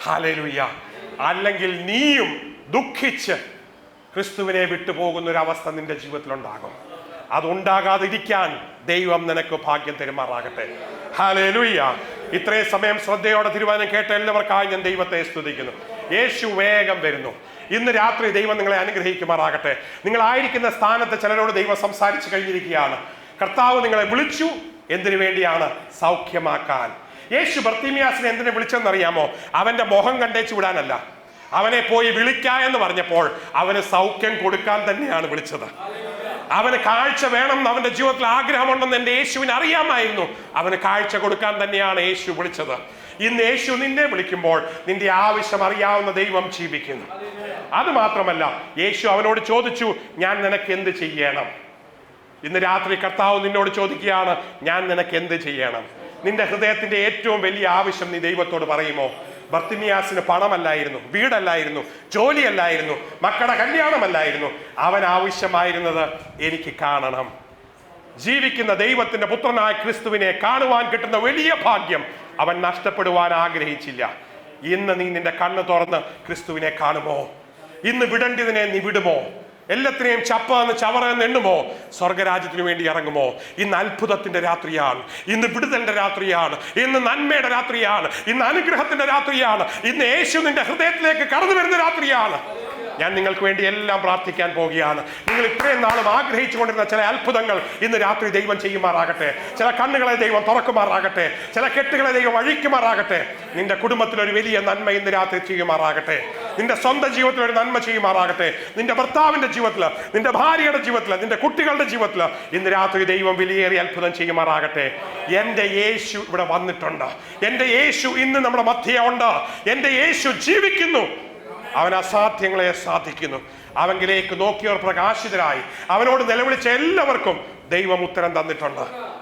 ഹല്ലേലൂയ. അല്ലെങ്കിൽ നീയും ദുഃഖിച്ച് ക്രിസ്തുവിനെ വിട്ടുപോകുന്ന ഒരു അവസ്ഥ നിന്റെ ജീവിതത്തിലുണ്ടാകും. അതുണ്ടാകാതിരിക്കാൻ ദൈവം നിനക്ക് ഭാഗ്യം തരുമാറാകട്ടെ. ഹല്ലേലൂയ. ഇത്രയും സമയം ശ്രദ്ധയോടെ തിരുവചനം കേട്ട എല്ലാവർക്കായി ഞാൻ ദൈവത്തെ സ്തുതിക്കുന്നു. യേശു വേഗം വരുന്നു. ഇന്ന് രാത്രി ദൈവം നിങ്ങളെ അനുഗ്രഹിക്കുമാറാകട്ടെ. നിങ്ങളായിരിക്കുന്ന സ്ഥാനത്ത് ചിലരോട് ദൈവം സംസാരിച്ചു കഴിഞ്ഞിരിക്കുകയാണ്. കർത്താവ് നിങ്ങളെ വിളിച്ചു. എന്തിനു വേണ്ടിയാണ്? സൗഖ്യമാക്കാൻ. യേശു ബർത്തിമിയാസിനെ എന്തിനെ വിളിച്ചെന്നറിയാമോ? അവന്റെ മുഖം കണ്ടേച്ചു വിടാനല്ല. അവനെ പോയി വിളിക്ക എന്ന് പറഞ്ഞപ്പോൾ അവന് സൗഖ്യം കൊടുക്കാൻ തന്നെയാണ് വിളിച്ചത്. അവന് കാഴ്ച വേണം എന്ന് അവന്റെ ജീവിതത്തിൽ ആഗ്രഹമുണ്ടെന്ന് എൻ്റെ യേശുവിന് അറിയാമായിരുന്നു. അവന് കാഴ്ച കൊടുക്കാൻ തന്നെയാണ് യേശു വിളിച്ചത്. ഇന്ന് യേശു നിന്നെ വിളിക്കുമ്പോൾ നിന്റെ ആവശ്യം അറിയാവുന്ന ദൈവം ജീവിക്കുന്നു. അത് മാത്രമല്ല, യേശു അവനോട് ചോദിച്ചു, ഞാൻ നിനക്ക് എന്ത് ചെയ്യണം? ഇന്ന് രാത്രി കർത്താവ് നിന്നോട് ചോദിക്കുകയാണ്, ഞാൻ നിനക്ക് എന്ത് ചെയ്യണം? നിന്റെ ഹൃദയത്തിന്റെ ഏറ്റവും വലിയ ആവശ്യം നീ ദൈവത്തോട് പറയുമോ? ബർത്തിമിയാസിന് പണമല്ലായിരുന്നു, വീടല്ലായിരുന്നു, ജോലിയല്ലായിരുന്നു, മക്കളുടെ കല്യാണമല്ലായിരുന്നു. അവൻ ആവശ്യമായിരുന്നത് എനിക്ക് കാണണം. ജീവിക്കുന്ന ദൈവത്തിന്റെ പുത്രനായ ക്രിസ്തുവിനെ കാണുവാൻ കിട്ടുന്ന വലിയ ഭാഗ്യം അവൻ നഷ്ടപ്പെടുവാൻ ആഗ്രഹിച്ചില്ല. ഇന്ന് നീ നിന്റെ കണ്ണ് തുറന്ന് ക്രിസ്തുവിനെ കാണുമോ? ഇന്ന് വിടേണ്ടതിനെ നീ വിടുമോ? എല്ലാത്തിനെയും ചപ്പാന്ന് ചവറെന്ന് എണ്ണുമോ? സ്വർഗരാജ്യത്തിന് വേണ്ടി ഇറങ്ങുമോ? ഇന്ന് അത്ഭുതത്തിന്റെ രാത്രിയാണ്. ഇന്ന് വിടുതലിന്റെ രാത്രിയാണ്. ഇന്ന് നന്മയുടെ രാത്രിയാണ്. ഇന്ന് അനുഗ്രഹത്തിന്റെ രാത്രിയാണ്. ഇന്ന് യേശു നിന്റെ ഹൃദയത്തിലേക്ക് കടന്നു വരുന്ന രാത്രിയാണ്. ഞാൻ നിങ്ങൾക്ക് വേണ്ടി എല്ലാം പ്രാർത്ഥിക്കാൻ പോവുകയാണ്. നിങ്ങൾ ഇത്രയും നാളും ആഗ്രഹിച്ചു കൊണ്ടിരുന്ന ചില അത്ഭുതങ്ങൾ ഇന്ന് രാത്രി ദൈവം ചെയ്യുമാറാകട്ടെ. ചില കണ്ണുകളെ ദൈവം തുറക്കുമാറാകട്ടെ. ചില കെട്ടുകളെ ദൈവം അഴിക്കുമാറാകട്ടെ. നിന്റെ കുടുംബത്തിൽ ഒരു വലിയ നന്മ ഇന്ന് രാത്രി ചെയ്യുമാറാകട്ടെ. നിന്റെ സ്വന്തം ജീവിതത്തിൽ ഒരു നന്മ ചെയ്യുമാറാകട്ടെ. നിന്റെ ഭർത്താവിന്റെ ജീവിതത്തിൽ, നിന്റെ ഭാര്യയുടെ ജീവിതത്തിൽ, നിന്റെ കുട്ടികളുടെ ജീവിതത്തിൽ ഇന്ന് രാത്രി ദൈവം വലിയേറിയ അത്ഭുതം ചെയ്യുമാറാകട്ടെ. എൻ്റെ യേശു ഇവിടെ വന്നിട്ടുണ്ട്. എൻ്റെ യേശു ഇന്ന് നമ്മുടെ മധ്യേ ഉണ്ട്. എൻ്റെ യേശു ജീവിക്കുന്നു. അവൻ അസാധ്യങ്ങളെ സാധിക്കുന്നു. അവങ്കിലേക്ക് നോക്കിയവർ പ്രകാശിതരായി. അവനോട് നിലവിളിച്ച എല്ലാവർക്കും ദൈവം ഉത്തരം തന്നിട്ടുണ്ട്.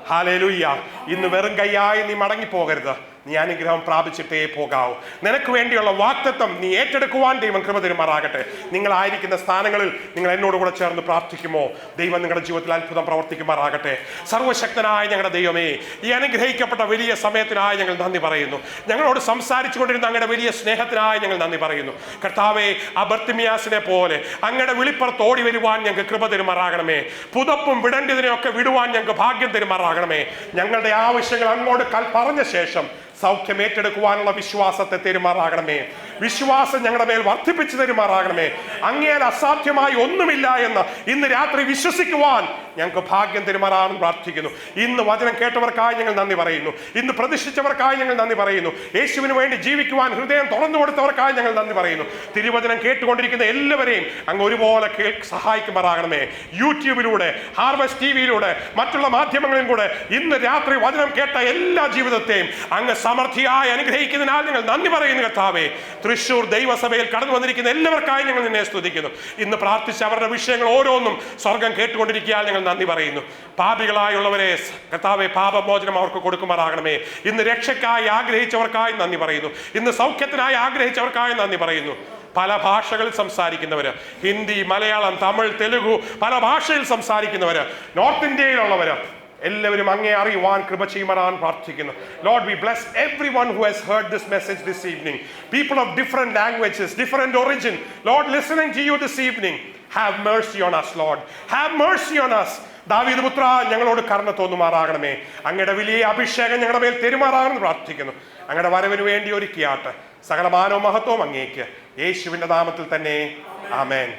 ഹല്ലേലൂയ. ഇന്ന് വെറും കൈയായി നീ മടങ്ങിപ്പോകരുത്. നീ അനുഗ്രഹം പ്രാപിച്ചിട്ടേ പോകാവൂ. നിനക്ക് വേണ്ടിയുള്ള വാഗ്ദത്തം നീ ഏറ്റെടുക്കുവാൻ ദൈവം കൃപ തരുമാറാകട്ടെ. നിങ്ങളായിരിക്കുന്ന സ്ഥാനങ്ങളിൽ നിങ്ങൾ എന്നോട് കൂടെ ചേർന്ന് പ്രാർത്ഥിക്കുമോ? ദൈവം നിങ്ങളുടെ ജീവിതത്തിൽ അത്ഭുതം പ്രവർത്തിക്കുമാറാകട്ടെ. സർവശക്തനായ ഞങ്ങളുടെ ദൈവമേ, ഈ അനുഗ്രഹിക്കപ്പെട്ട വലിയ സമയത്തിനായി ഞങ്ങൾ നന്ദി പറയുന്നു. ഞങ്ങളോട് സംസാരിച്ചു കൊണ്ടിരുന്ന അങ്ങയുടെ വലിയ സ്നേഹത്തിനായി ഞങ്ങൾ നന്ദി പറയുന്നു. കർത്താവേ, ആ ബർത്തിമിയാസിനെ പോലെ അങ്ങയുടെ വിളിപ്പുറത്ത് ഓടി വരുവാൻ ഞങ്ങൾക്ക് കൃപ തരുമാറാകണമേ. പുതപ്പും വിടേണ്ടതിനെയൊക്കെ വിടുവാൻ ഞങ്ങൾക്ക് ഭാഗ്യം തരുമാറാകണമേ. ഞങ്ങളുടെ ആവശ്യങ്ങൾ അങ്ങോട്ട് പറഞ്ഞ ശേഷം സൗഖ്യം ഏറ്റെടുക്കുവാനുള്ള വിശ്വാസത്തെ തരുമാറാകണമേ. വിശ്വാസം ഞങ്ങളുടെ മേൽ വർദ്ധിപ്പിച്ചു തരുമാറാകണമേ. അങ്ങേൽ അസാധ്യമായി ഒന്നുമില്ല എന്ന് ഇന്ന് രാത്രി വിശ്വസിക്കുവാൻ ഞങ്ങൾക്ക് ഭാഗ്യം തരുമാറാണെന്ന് പ്രാർത്ഥിക്കുന്നു. ഇന്ന് വചനം കേട്ടവർക്കായി ഞങ്ങൾ നന്ദി പറയുന്നു. ഇന്ന് പ്രതിഷ്ഠിച്ചവർക്കായി ഞങ്ങൾ നന്ദി പറയുന്നു. യേശുവിന് വേണ്ടി ജീവിക്കുവാൻ ഹൃദയം തുറന്നു കൊടുത്തവർക്കായി ഞങ്ങൾ നന്ദി പറയുന്നു. തിരുവചനം കേട്ടുകൊണ്ടിരിക്കുന്ന എല്ലാവരെയും അങ്ങ് ഒരുപോലെ സഹായിക്കുമാറാകണമേ. യൂട്യൂബിലൂടെ, ഹാർവസ്റ്റ് ടിവിയിലൂടെ, മറ്റുള്ള മാധ്യമങ്ങളിലും കൂടെ ഇന്ന് രാത്രി വചനം കേട്ട എല്ലാ ജീവിതത്തെയും അങ്ങ് സമൃദ്ധിയായി അനുഗ്രഹിക്കുന്നതിനാൽ ഞങ്ങൾ നന്ദി പറയുന്നു. കർത്താവേ, തൃശ്ശൂർ ദൈവസഭയിൽ കടന്നു വന്നിരിക്കുന്ന എല്ലാവർക്കായി ഞങ്ങൾ നിന്നെ സ്തുതിക്കുന്നു. ഇന്ന് പ്രാർത്ഥിച്ച അവരുടെ വിഷയങ്ങൾ ഓരോന്നും സ്വർഗം കേട്ടുകൊണ്ടിരിക്കാൻ ഞങ്ങൾ നന്ദി പറയുന്നു. പാപികളായുള്ളവരെ കർത്താവേ, പാപമോചനം അവർക്ക് കൊടുക്കുമാറാകണമേ. ഇന്ന് രക്ഷയ്ക്കായി ആഗ്രഹിച്ചവർക്കായി നന്ദി പറയുന്നു. ഇന്ന് സൗഖ്യത്തിനായി ആഗ്രഹിച്ചവർക്കായി നന്ദി പറയുന്നു. പല ഭാഷകളിൽ സംസാരിക്കുന്നവര്, ഹിന്ദി, മലയാളം, തമിഴ്, തെലുഗു, പല ഭാഷയിൽ സംസാരിക്കുന്നവര്, നോർത്ത് ഇന്ത്യയിലുള്ളവര് എല്ലാവരും അങ്ങേ അറിയുവാൻ കൃപ ചെയ്യുമാറാൻ പ്രാർത്ഥിക്കുന്നു. Lord, we bless everyone who has heard this message this evening. People of different languages, different origin, Lord, listening to you this evening, have mercy on us, Lord. Have mercy on us. ദാവീദ് പുത്ര, ഞങ്ങളോട് കരുണ തോന്നുമാറാകണമേ. അങ്ങയുടെ വലിയ അഭിഷേകം ഞങ്ങളുടെ മേൽ തെരുമാറാണെന്ന് പ്രാർത്ഥിക്കുന്നു. അങ്ങയുടെ വരവിന് വേണ്ടി ഒരുക്കിയാട്ടെ. സകല മാനവും മഹത്വവും അങ്ങേക്ക്. യേശുവിന്റെ നാമത്തിൽ തന്നെ. ആമേൻ.